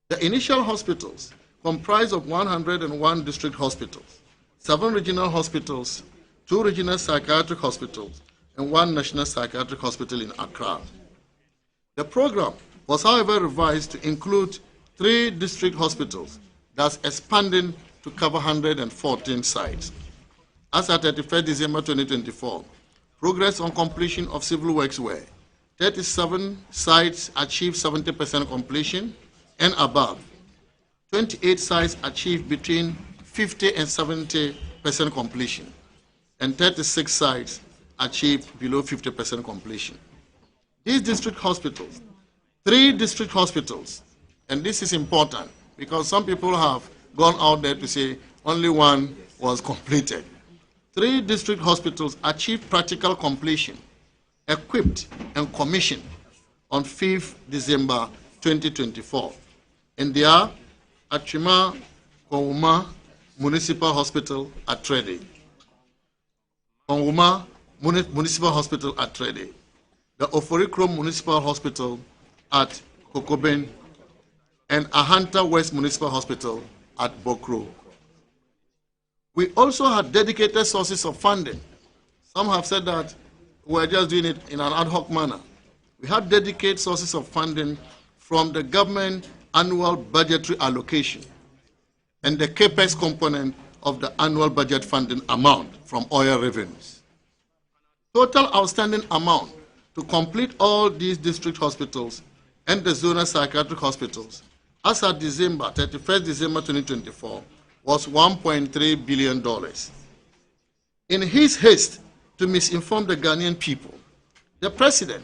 The initial hospitals comprise of 101 district hospitals, 7 regional hospitals, 2 regional psychiatric hospitals, and 1 national psychiatric hospital in Accra. The program was, however, revised to include 3 district hospitals, thus expanding to cover 114 sites. As at 31 December 2024, progress on completion of civil works were 37 sites achieved 70% completion and above, 28 sites achieved between 50 and 70% completion, and 36 sites achieved below 50% completion. These district hospitals, 3 district hospitals, and this is important because some people have gone out there to say only 1 was completed. 3 district hospitals achieved practical completion, equipped and commissioned on 5th December 2024. And they are Achima Konwuma Municipal Hospital at Trede, Konwuma Municipal Hospital at Trede, the Oforikrom Municipal Hospital at Kokoben, and Ahanta West Municipal Hospital at Bokro. We also had dedicated sources of funding. Some have said that we're just doing it in an ad hoc manner. We had dedicated sources of funding from the government annual budgetary allocation and the CAPEX component of the annual budget funding amount from oil revenues. Total outstanding amount to complete all these district hospitals and the zonal psychiatric hospitals as at December 31st December 2024 was $1.3 billion. In his haste to misinform the Ghanaian people, the president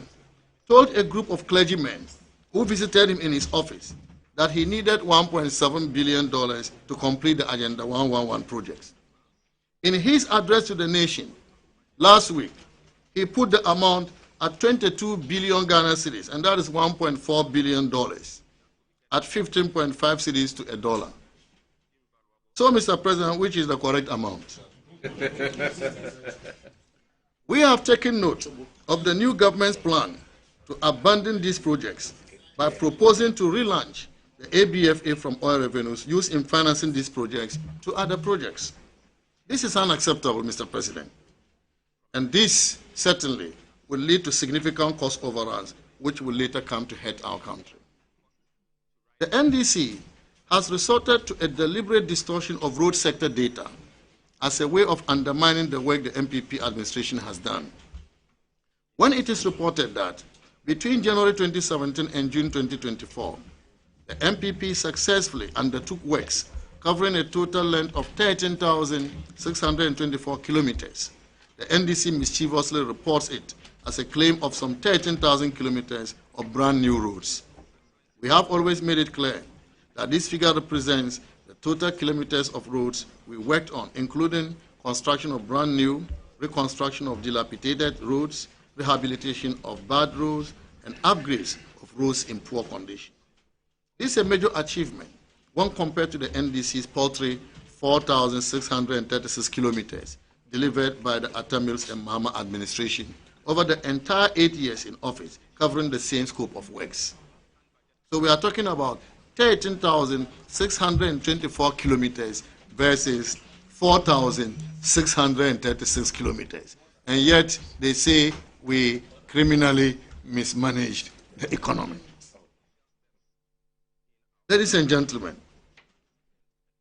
told a group of clergymen who visited him in his office that he needed $1.7 billion to complete the Agenda 111 projects. In his address to the nation last week, he put the amount at 22 billion Ghana cedis, and that is $1.4 billion, at 15.5 cedis to a dollar. So, Mr. President, which is the correct amount? We have taken note of the new government's plan to abandon these projects by proposing to relaunch the ABFA from oil revenues used in financing these projects to other projects. This is unacceptable, Mr. President. And this certainly will lead to significant cost overruns, which will later come to hurt our country. The NDC has resorted to a deliberate distortion of road sector data as a way of undermining the work the MPP administration has done. When it is reported that between January 2017 and June 2024, the MPP successfully undertook works covering a total length of 13,624 kilometers, the NDC mischievously reports it as a claim of some 13,000 kilometers of brand new roads. We have always made it clear that this figure represents the total kilometers of roads we worked on, including construction of brand new, reconstruction of dilapidated roads, rehabilitation of bad roads, and upgrades of roads in poor condition. This is a major achievement when compared to the NDC's paltry 4,636 kilometers delivered by the Atta Mills and Mahama administration over the entire 8 years in office, covering the same scope of works. So we are talking about 13,624 kilometers versus 4,636 kilometers. And yet they say we criminally mismanaged the economy. Ladies and gentlemen,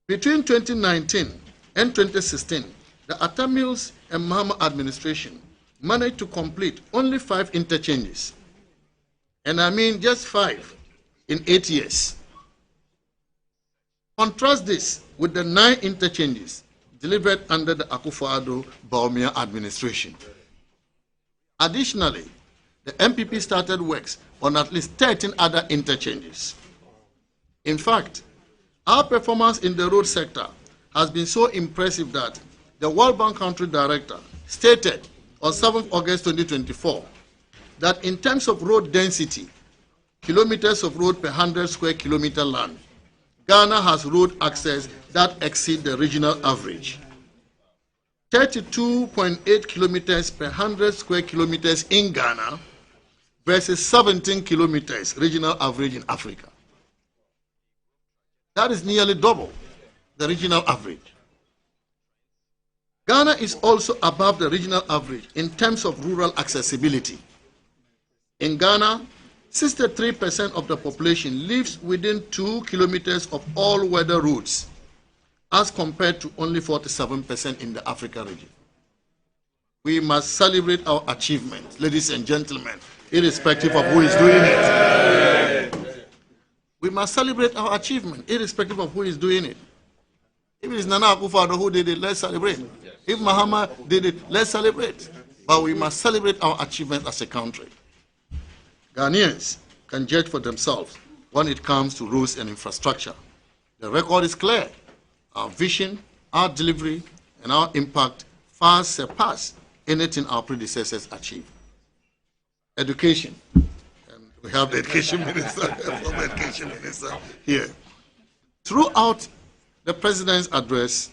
between 2019 and 2016, the Atta Mills and Mahama administration managed to complete only 5 interchanges. And I mean just 5 in 8 years. Contrast this with the 9 interchanges delivered under the Akufo-Addo Bawumia administration. Additionally, the MPP started works on at least 13 other interchanges. In fact, our performance in the road sector has been so impressive that the World Bank Country Director stated on 7th August 2024 that in terms of road density, kilometers of road per 100 square kilometer land, Ghana has road access that exceed the regional average. 32.8 kilometers per 100 square kilometers in Ghana versus 17 kilometers regional average in Africa. That is nearly double the regional average. Ghana is also above the regional average in terms of rural accessibility. In Ghana, 63% of the population lives within 2 kilometers of all-weather roads, as compared to only 47% in the Africa region. We must celebrate our achievements, ladies and gentlemen, irrespective of who is doing it. We must celebrate our achievement, irrespective of who is doing it. If it is Nana Akufo-Addo who did it, let's celebrate. If Mahama did it, let's celebrate. But we must celebrate our achievement as a country. Ghanaians can judge for themselves when it comes to roads and infrastructure. The record is clear. Our vision, our delivery, and our impact far surpass anything our predecessors achieved. Education. And we have the education minister, former education minister here. Throughout the President's address,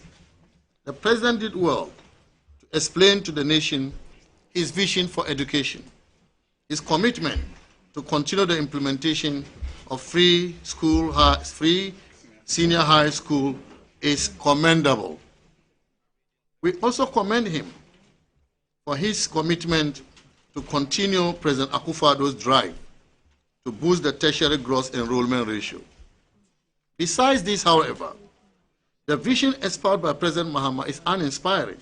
the President did well to explain to the nation his vision for education, his commitment to continue the implementation of free senior high school is commendable. We also commend him for his commitment to continue President Akufo-Addo's drive to boost the tertiary gross enrollment ratio. Besides this, however, the vision espoused by President Mahama is uninspiring,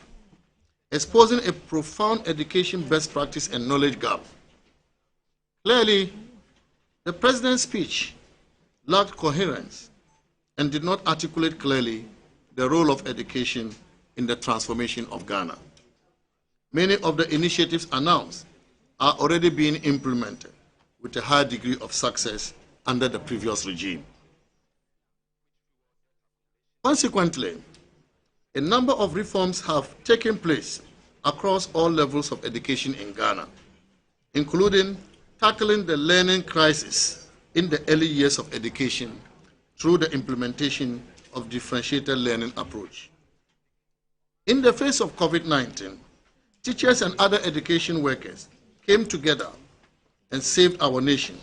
exposing a profound education best practice and knowledge gap. Clearly, the President's speech lacked coherence and did not articulate clearly the role of education in the transformation of Ghana. Many of the initiatives announced are already being implemented with a high degree of success under the previous regime. Consequently, a number of reforms have taken place across all levels of education in Ghana, including tackling the learning crisis in the early years of education through the implementation of differentiated learning approach. In the face of COVID-19, teachers and other education workers came together and saved our nation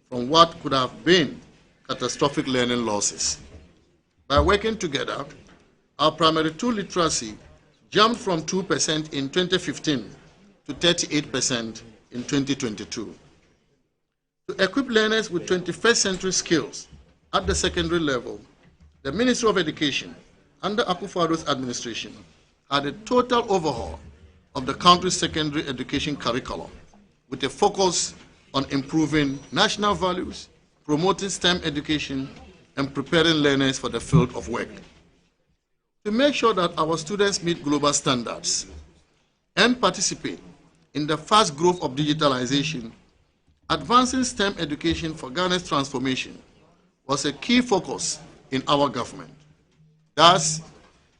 from what could have been catastrophic learning losses. By working together, our primary two literacy jumped from 2% in 2015 to 38% in 2022. To equip learners with 21st century skills at the secondary level, the Ministry of Education, under Akufo-Addo's administration, had a total overhaul of the country's secondary education curriculum with a focus on improving national values, promoting STEM education, and preparing learners for the field of work. To make sure that our students meet global standards and participate in the fast growth of digitalization, advancing STEM education for Ghana's transformation was a key focus in our government. Thus,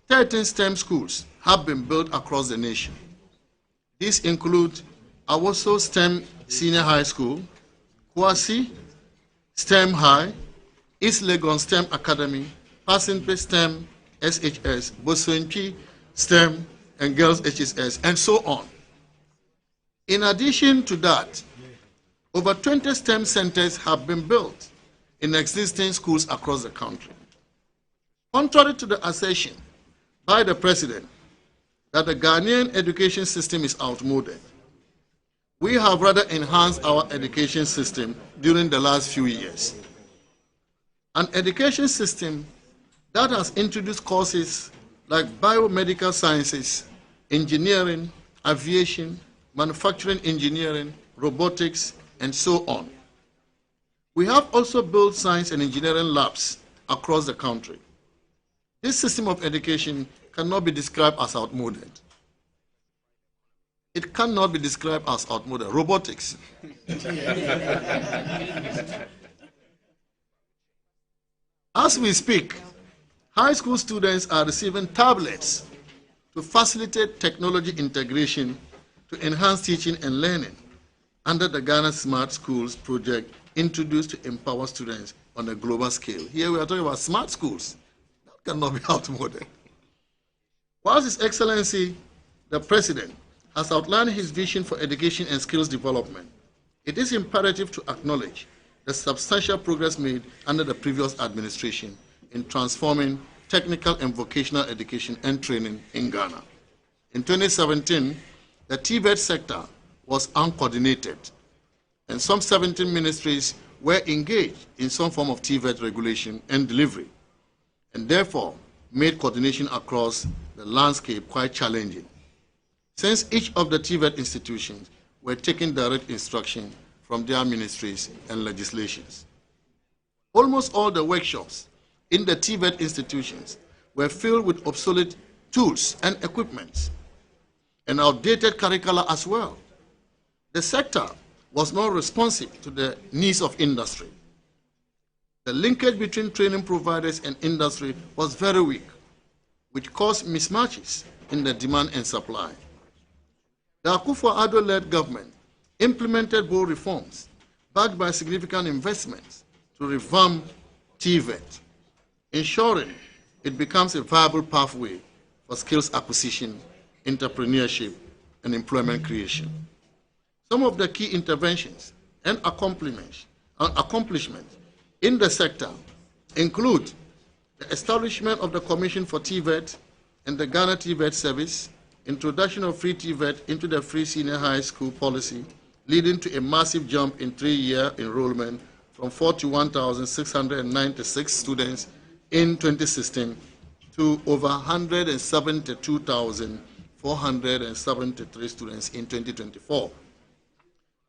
13 STEM schools have been built across the nation. These include Awoso STEM Senior High School, Kwasi STEM High, East Legon STEM Academy, Pasenpe STEM SHS, Bosoimpi STEM and Girls HSS, and so on. In addition to that, over 20 STEM centers have been built in existing schools across the country. Contrary to the assertion by the President that the Ghanaian education system is outmoded, we have rather enhanced our education system during the last few years. An education system that has introduced courses like biomedical sciences, engineering, aviation, manufacturing engineering, robotics, and so on. We have also built science and engineering labs across the country. This system of education cannot be described as outmoded. It cannot be described as outmoded. Robotics. As we speak, high school students are receiving tablets to facilitate technology integration to enhance teaching and learning under the Ghana Smart Schools project introduced to empower students on a global scale. Here we are talking about smart schools. That cannot be outmoded. Whilst His Excellency, the President, has outlined his vision for education and skills development, it is imperative to acknowledge the substantial progress made under the previous administration in transforming technical and vocational education and training in Ghana. In 2017, the TVET sector was uncoordinated, and some 17 ministries were engaged in some form of TVET regulation and delivery, and therefore made coordination across the landscape quite challenging, since each of the TVET institutions were taking direct instruction from their ministries and legislations. Almost all the workshops in the TVET institutions were filled with obsolete tools and equipment, and outdated curricula as well. The sector was not responsive to the needs of industry. The linkage between training providers and industry was very weak, which caused mismatches in the demand and supply. The Akufo-Addo-led government implemented bold reforms backed by significant investments to revamp TVET. ensuring it becomes a viable pathway for skills acquisition, entrepreneurship, and employment creation. Some of the key interventions and accomplishments in the sector include the establishment of the Commission for TVET and the Ghana TVET service, introduction of free TVET into the free senior high school policy, leading to a massive jump in 3-year enrollment from 41,696 students in 2016 to over 172,473 students in 2024.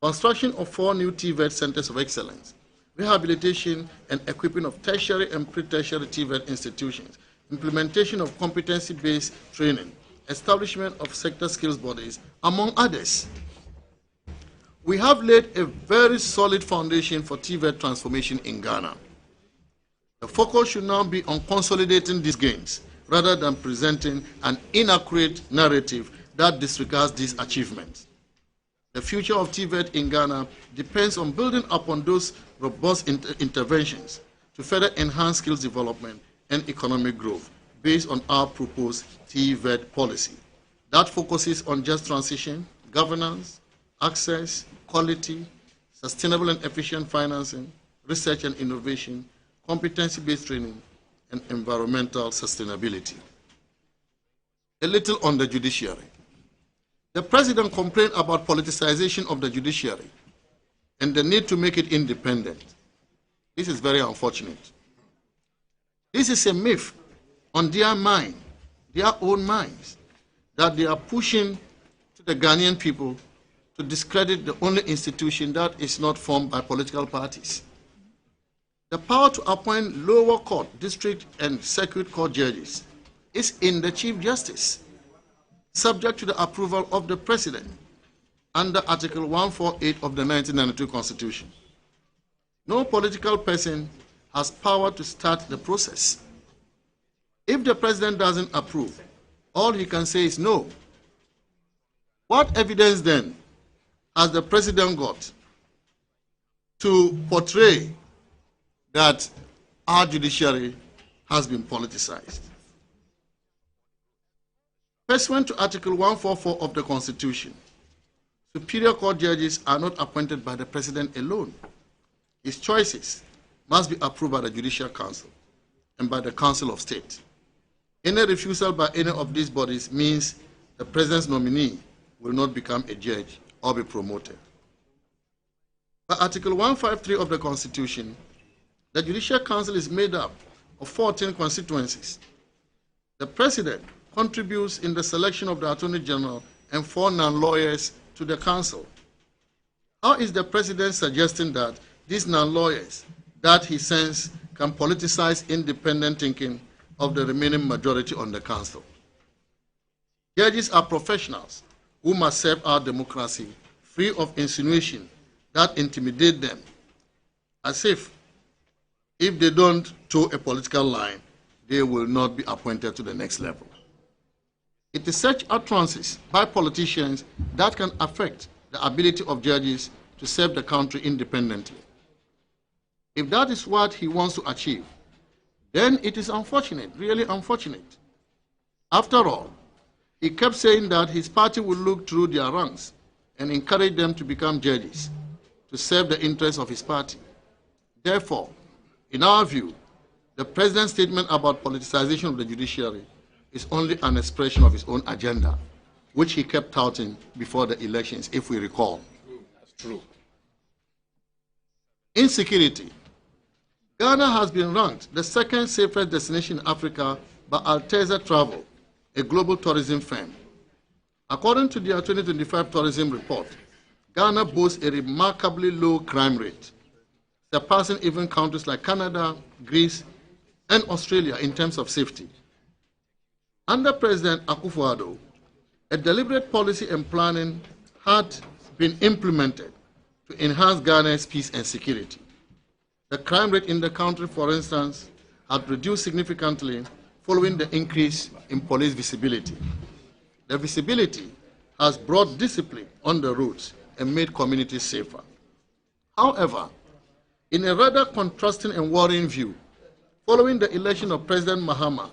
Construction of 4 new TVET centers of excellence, rehabilitation and equipping of tertiary and pre-tertiary TVET institutions, implementation of competency-based training, establishment of sector skills bodies, among others. We have laid a very solid foundation for TVET transformation in Ghana. The focus should now be on consolidating these gains rather than presenting an inaccurate narrative that disregards these achievements. The future of TVET in Ghana depends on building upon those robust interventions to further enhance skills development and economic growth based on our proposed TVET policy that focuses on just transition, governance, access, quality, sustainable and efficient financing, research and innovation, competency-based training, and environmental sustainability. A little on the judiciary. The President complained about politicization of the judiciary and the need to make it independent. This is very unfortunate. This is a myth on their mind, their own minds, that they are pushing to the Ghanaian people to discredit the only institution that is not formed by political parties. The power to appoint lower court, district, and circuit court judges is in the Chief Justice, subject to the approval of the President under Article 148 of the 1992 Constitution. No political person has power to start the process. If the President doesn't approve, all he can say is no. What evidence then has the President got to portray that our judiciary has been politicized? Pursuant to Article 144 of the Constitution, superior court judges are not appointed by the President alone. His choices must be approved by the Judicial Council and by the Council of State. Any refusal by any of these bodies means the President's nominee will not become a judge or be promoted. By Article 153 of the Constitution, the Judicial Council is made up of 14 constituencies. The President contributes in the selection of the Attorney General and 4 non-lawyers to the Council. How is the President suggesting that these non-lawyers that he sends can politicize independent thinking of the remaining majority on the Council? Judges are professionals who must serve our democracy free of insinuation that intimidate them, as if they don't toe a political line, they will not be appointed to the next level. It is such utterances by politicians that can affect the ability of judges to serve the country independently. If that is what he wants to achieve, then it is unfortunate, really unfortunate. After all, he kept saying that his party will look through their ranks and encourage them to become judges, to serve the interests of his party. Therefore, in our view, the President's statement about politicization of the judiciary is only an expression of his own agenda, which he kept touting before the elections, if we recall. That's true. Insecurity. Ghana has been ranked the 2nd safest destination in Africa by Alteza Travel, a global tourism firm. According to their 2025 tourism report, Ghana boasts a remarkably low crime rate, surpassing even countries like Canada, Greece, and Australia in terms of safety. Under President Akufo-Addo, a deliberate policy and planning had been implemented to enhance Ghana's peace and security. The crime rate in the country, for instance, had reduced significantly following the increase in police visibility. The visibility has brought discipline on the roads and made communities safer. However, in a rather contrasting and worrying view, following the election of President Mahama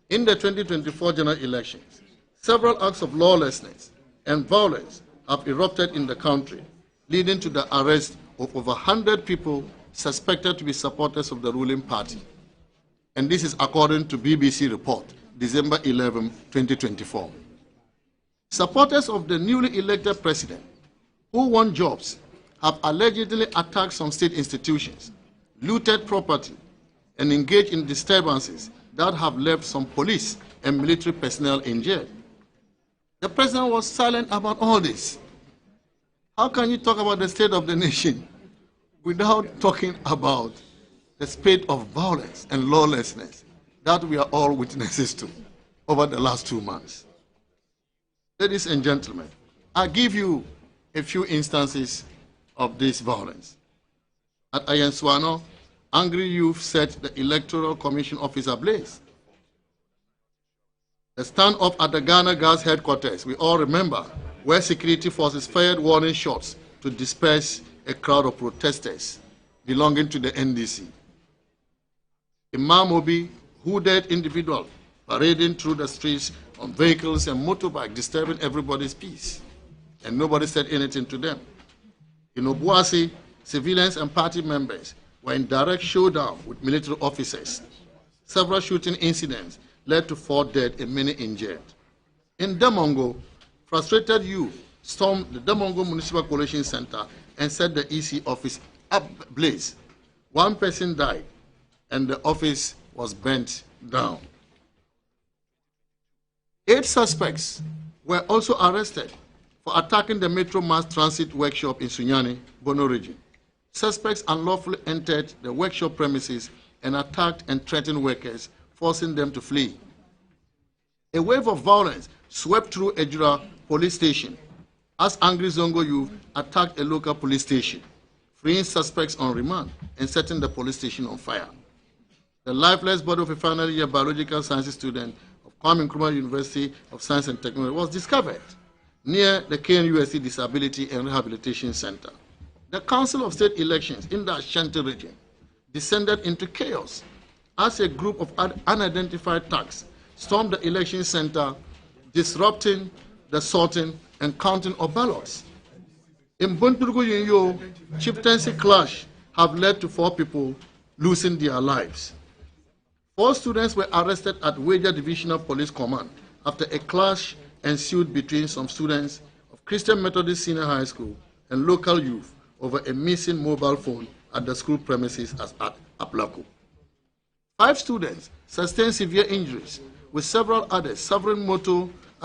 in the 2024 general elections, several acts of lawlessness and violence have erupted in the country, leading to the arrest of over 100 people suspected to be supporters of the ruling party. And this is according to BBC report, December 11, 2024. Supporters of the newly elected president, who won jobs, have allegedly attacked some state institutions, looted property, and engaged in disturbances that have left some police and military personnel in jail. The president was silent about all this. How can you talk about the state of the nation without talking about the spate of violence and lawlessness that we are all witnesses to over the last 2 months? Ladies and gentlemen, I give you a few instances of this violence. At Ayanswano, angry youth set the Electoral Commission office ablaze. The standoff at the Ghana Gas headquarters, we all remember, where security forces fired warning shots to disperse a crowd of protesters belonging to the NDC. Imam Obi, hooded individual, parading through the streets on vehicles and motorbikes, disturbing everybody's peace, and nobody said anything to them. In Obuasi, civilians and party members were in direct showdown with military officers. Several shooting incidents led to 4 dead and many injured. In Damongo, frustrated youth stormed the Damongo Municipal Coalition Center and set the EC office ablaze. 1 person died and the office was burnt down. 8 suspects were also arrested for attacking the Metro Mass Transit workshop in Sunyani, Bono region. Suspects unlawfully entered the workshop premises and attacked and threatened workers, forcing them to flee. A wave of violence swept through Ejura police station as angry Zongo youth attacked a local police station, freeing suspects on remand and setting the police station on fire. The lifeless body of a final year biological sciences student of Kwame Nkrumah University of Science and Technology was discovered near the KNUST Disability and Rehabilitation Center. The Council of State Elections in the Ashanti region descended into chaos as a group of unidentified thugs stormed the election center, disrupting the sorting and counting of ballots. In Bunturugu Yinyo, chieftaincy clash have led to 4 people losing their lives. 4 students were arrested at Weja Divisional Police Command after a clash ensued between some students of Christian Methodist Senior High School and local youth over a missing mobile phone at the school premises at Aplako. 5 students sustained severe injuries, with several others suffering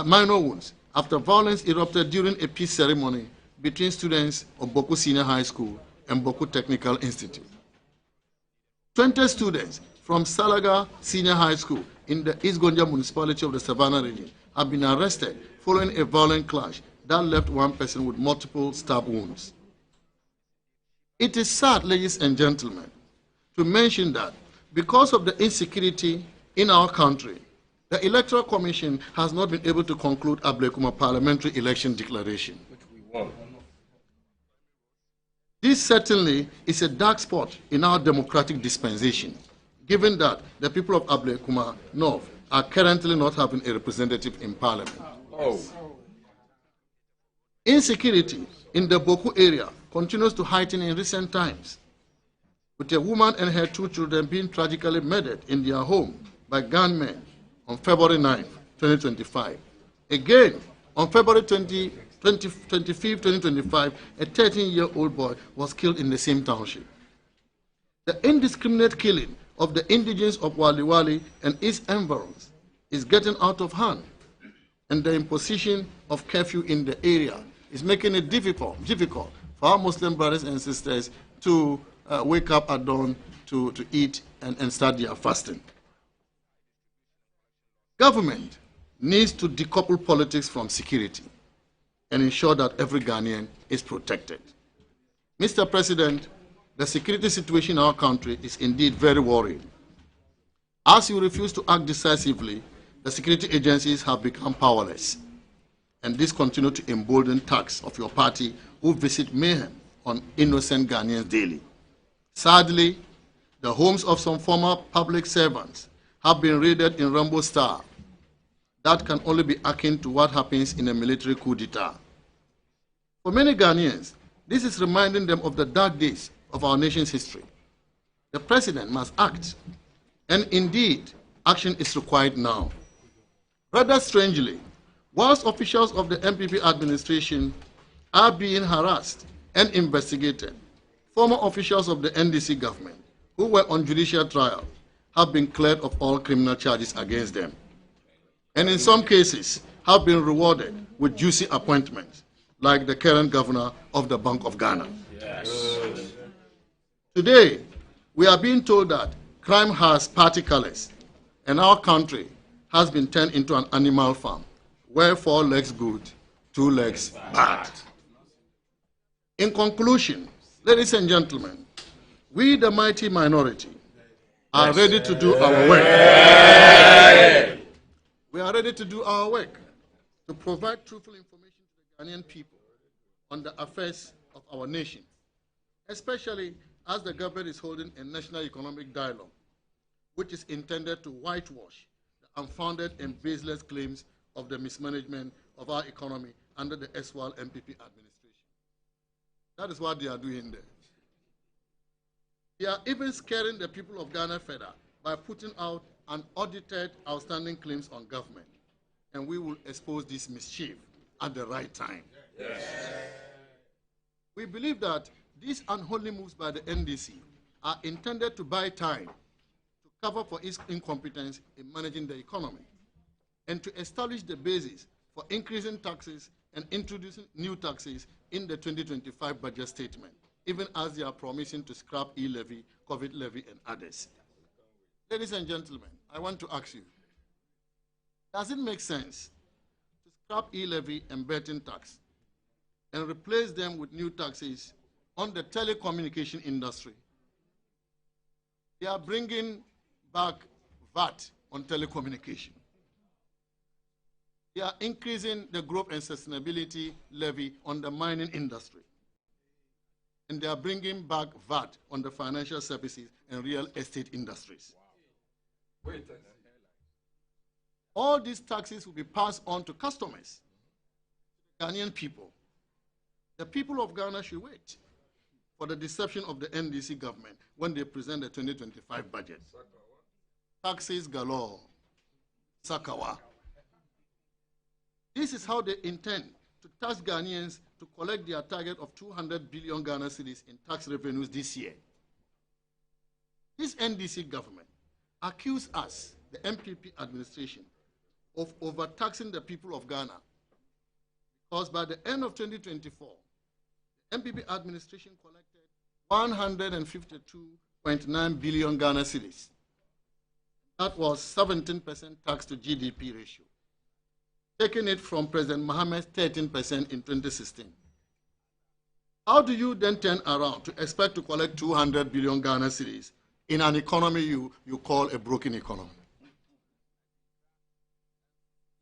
minor wounds after violence erupted during a peace ceremony between students of Boku Senior High School and Boku Technical Institute. 20 students from Salaga Senior High School in the East Gonja municipality of the Savannah region have been arrested following a violent clash that left 1 person with multiple stab wounds. It is sad, ladies and gentlemen, to mention that because of the insecurity in our country, the Electoral Commission has not been able to conclude Ablekuma parliamentary election declaration. Which we won. This certainly is a dark spot in our democratic dispensation, given that the people of Ablekuma North are currently not having a representative in parliament. Oh. Insecurity in the Boku area continues to heighten in recent times, with a woman and her 2 children being tragically murdered in their home by gunmen on February 9, 2025. Again, on February 25, 2025, a 13-year-old boy was killed in the same township. The indiscriminate killing of the indigents of Waliwali and its environs is getting out of hand, and the imposition of curfew in the area is making it difficult for our Muslim brothers and sisters to wake up at dawn to eat and start their fasting. Government needs to decouple politics from security and ensure that every Ghanaian is protected. Mr. President, the security situation in our country is indeed very worrying. As you refuse to act decisively, the security agencies have become powerless, and this continues to embolden thugs of your party who visit mayhem on innocent Ghanaians daily. Sadly, The homes of some former public servants have been raided in Rambo style. That can only be akin to what happens in a military coup d'etat. For many Ghanaians, this is reminding them of the dark days of our nation's history. The president must act, and indeed, action is required now. Rather strangely, whilst officials of the MPP administration are being harassed and investigated, former officials of the NDC government who were on judicial trial have been cleared of all criminal charges against them, and in some cases have been rewarded with juicy appointments, like the current governor of the Bank of Ghana. Yes. Today, we are being told that crime has party colors, and our country has been turned into an animal farm, where 4 legs good, 2 legs bad. In conclusion, ladies and gentlemen, we, the mighty minority, are ready to do our work. We are ready to do our work to provide truthful information to the Ghanaian people on the affairs of our nation, especially as the government is holding a national economic dialogue, which is intended to whitewash the unfounded and baseless claims of the mismanagement of our economy under the SWAL MPP administration. That is what they are doing there. They are even scaring the people of Ghana further by putting out unaudited outstanding claims on government. And we will expose this mischief at the right time. Yes. We believe that these unholy moves by the NDC are intended to buy time to cover for its incompetence in managing the economy and to establish the basis for increasing taxes and introducing new taxes in the 2025 budget statement, even as they are promising to scrap e-levy, COVID levy, and others. Ladies and gentlemen, I want to ask you, does it make sense to scrap e-levy and betting tax and replace them with new taxes on the telecommunication industry? They are bringing back VAT on telecommunication. They are increasing the growth and sustainability levy on the mining industry. And they are bringing back VAT on the financial services and real estate industries. Wow. All these taxes will be passed on to customers, Ghanaian people. The people of Ghana should wait for the deception of the NDC government when they present the 2025 budget. Taxes galore, Sakawa. This is how they intend to tax Ghanaians to collect their target of 200 billion Ghana cedis in tax revenues this year. This NDC government accused us, the MPP administration, of overtaxing the people of Ghana, because by the end of 2024, the MPP administration collected 152.9 billion Ghana cedis. That was 17% tax to GDP ratio, taking it from President Mohammed's 13% in 2016. How do you then turn around to expect to collect 200 billion Ghana cedis in an economy you call a broken economy?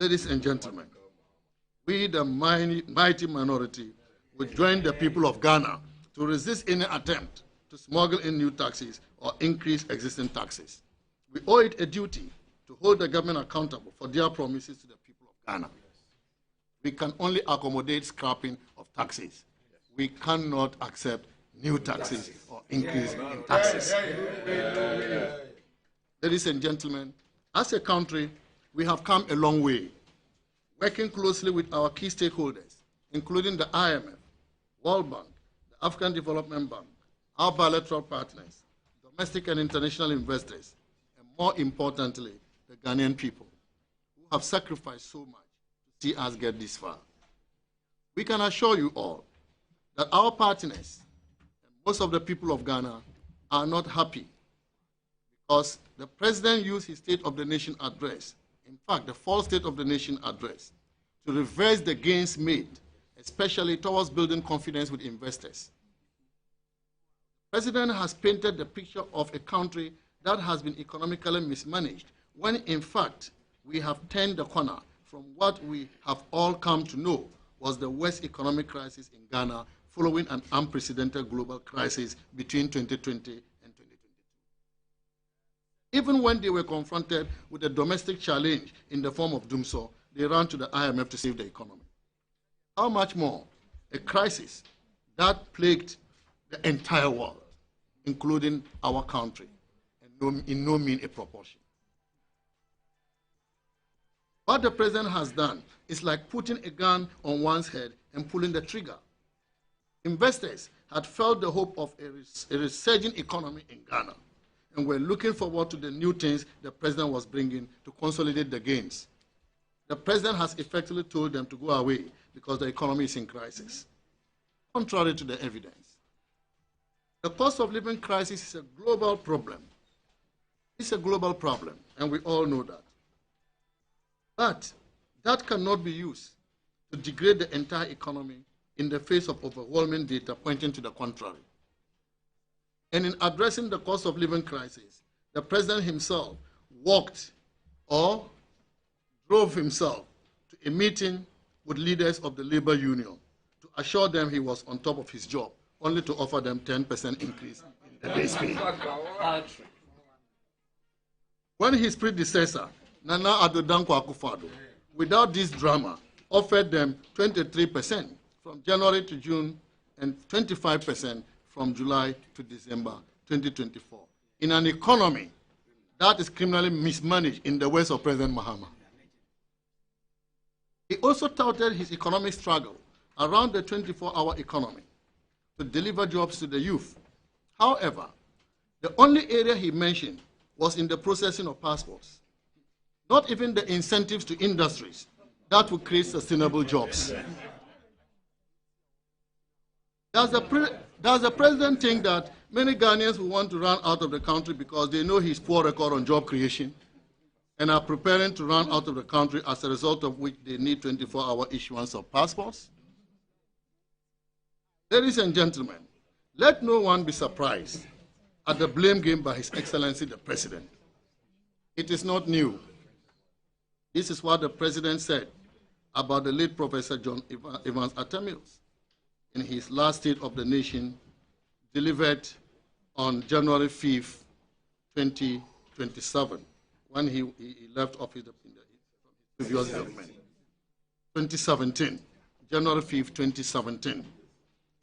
Ladies and gentlemen, we, the mighty minority, will join the people of Ghana to resist any attempt to smuggle in new taxes or increase existing taxes. We owe it a duty to hold the government accountable for their promises to the people of Ghana. We can only accommodate scrapping of taxes. We cannot accept new taxes or increase in taxes. Ladies and gentlemen, as a country, we have come a long way, working closely with our key stakeholders, including the IMF, World Bank, the African Development Bank, our bilateral partners, domestic and international investors, and more importantly, the Ghanaian people, who have sacrificed so much to see us get this far. We can assure you all that our partners and most of the people of Ghana are not happy because the president used his State of the Nation address, in fact, the false State of the Nation address, to reverse the gains made, especially towards building confidence with investors. The president has painted the picture of a country that has been economically mismanaged, when in fact we have turned the corner from what we have all come to know was the worst economic crisis in Ghana following an unprecedented global crisis between 2020 and 2022. Even when they were confronted with a domestic challenge in the form of doomsday, they ran to the IMF to save the economy. How much more a crisis that plagued the entire world, including our country, and in no mean a proportion. What the president has done is like putting a gun on one's head and pulling the trigger. Investors had felt the hope of a resurging economy in Ghana and were looking forward to the new things the president was bringing to consolidate the gains. The president has effectively told them to go away because the economy is in crisis, contrary to the evidence. The cost of living crisis is a global problem. It's a global problem, and we all know that. But that cannot be used to degrade the entire economy in the face of overwhelming data pointing to the contrary. And in addressing the cost of living crisis, the president himself walked or drove himself to a meeting with leaders of the labor union to assure them he was on top of his job, only to offer them 10% increase in the base pay. When his predecessor, Nana Addo Dankwa Akufo-Addo, without this drama, offered them 23% from January to June and 25% from July to December 2024, in an economy that is criminally mismanaged in the words of President Mahama. He also touted his economic struggle around the 24-hour economy to deliver jobs to the youth. However, the only area he mentioned was in the processing of passports, not even the incentives to industries that would create sustainable jobs. Does the president think that many Ghanaians will want to run out of the country because they know his poor record on job creation and are preparing to run out of the country as a result of which they need 24-hour issuance of passports? Ladies and gentlemen, let no one be surprised at the blame game by His Excellency the President. It is not new. This is what the President said about the late Professor John Evans Atta Mills in his last State of the Nation delivered on January 5th, 2027, when he left office in the previous government. 2017, January 5th, 2017,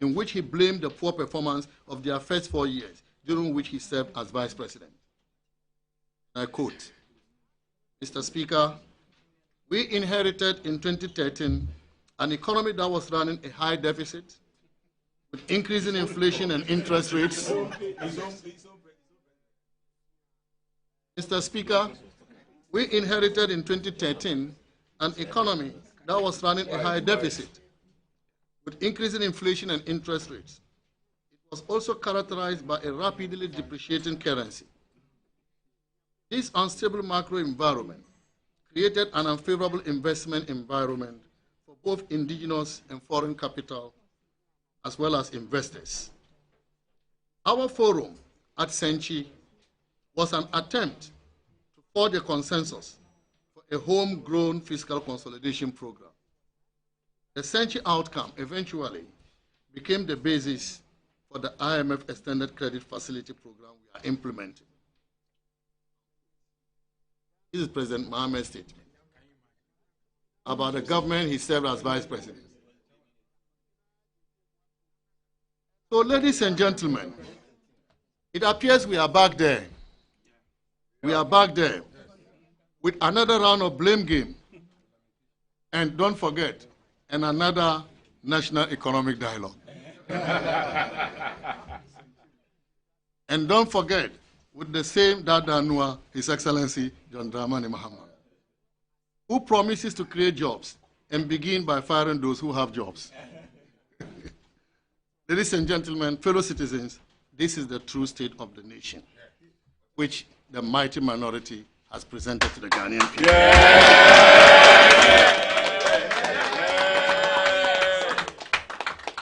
in which he blamed the poor performance of their first 4 years, during which he served as Vice President. I quote, Mr. Speaker, we inherited in 2013 an economy that was running a high deficit, with increasing inflation and interest rates. Mr. Speaker, we inherited in 2013 an economy that was running a high deficit, with increasing inflation and interest rates. It was also characterized by a rapidly depreciating currency. This unstable macro environment created an unfavorable investment environment for both indigenous and foreign capital, as well as investors. Our forum at Senchi was an attempt to forge a consensus for a homegrown fiscal consolidation program. The Senchi outcome eventually became the basis for the IMF Extended Credit Facility program we are implementing. This is President Mahama's statement about the government he served as Vice President. So, ladies and gentlemen, it appears we are back there. We are back there with another round of blame game. And don't forget, and another national economic dialogue. And don't forget, with the same Dadanua, His Excellency John Dramani Mahama, who promises to create jobs and begin by firing those who have jobs. Ladies and gentlemen, fellow citizens, this is the true state of the nation, which the mighty minority has presented to the Ghanaian people.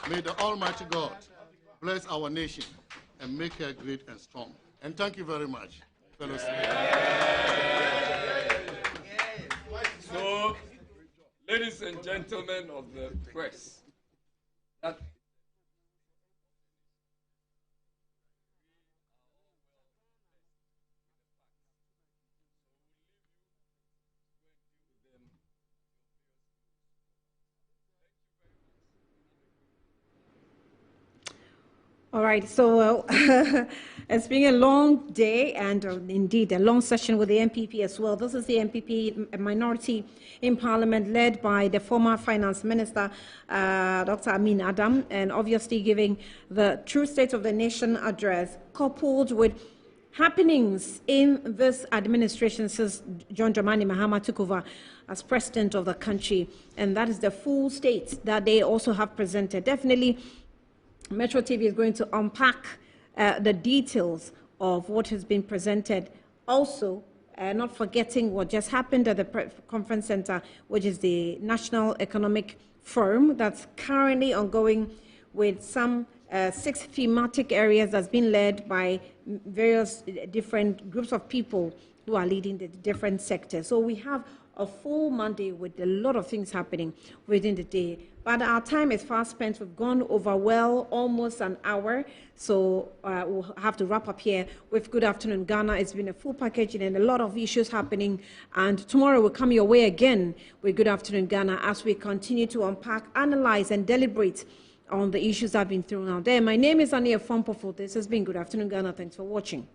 May the Almighty God bless our nation and make her great and strong. And thank you very much, fellow citizens. So, ladies and gentlemen of the press, that All right, so it's been a long day and indeed a long session with the MPP as well. This is the MPP minority in Parliament led by the former Finance Minister, Dr. Amin Adam, and obviously giving the true state of the nation address coupled with happenings in this administration since John Dramani Mahama took over as president of the country. And that is the full state that they also have presented. Definitely, Metro TV is going to unpack the details of what has been presented. Also, not forgetting what just happened at the conference center, which is the National Economic Forum that's currently ongoing with some 6 thematic areas that's been led by various different groups of people who are leading the different sectors. So we have a full Monday with a lot of things happening within the day. But our time is fast spent. We've gone over almost an hour. So we'll have to wrap up here with Good Afternoon Ghana. It's been a full package and a lot of issues happening. And tomorrow we'll come your way again with Good Afternoon Ghana as we continue to unpack, analyze, and deliberate on the issues that have been thrown out there. My name is Ania Fompofo. This has been Good Afternoon Ghana. Thanks for watching.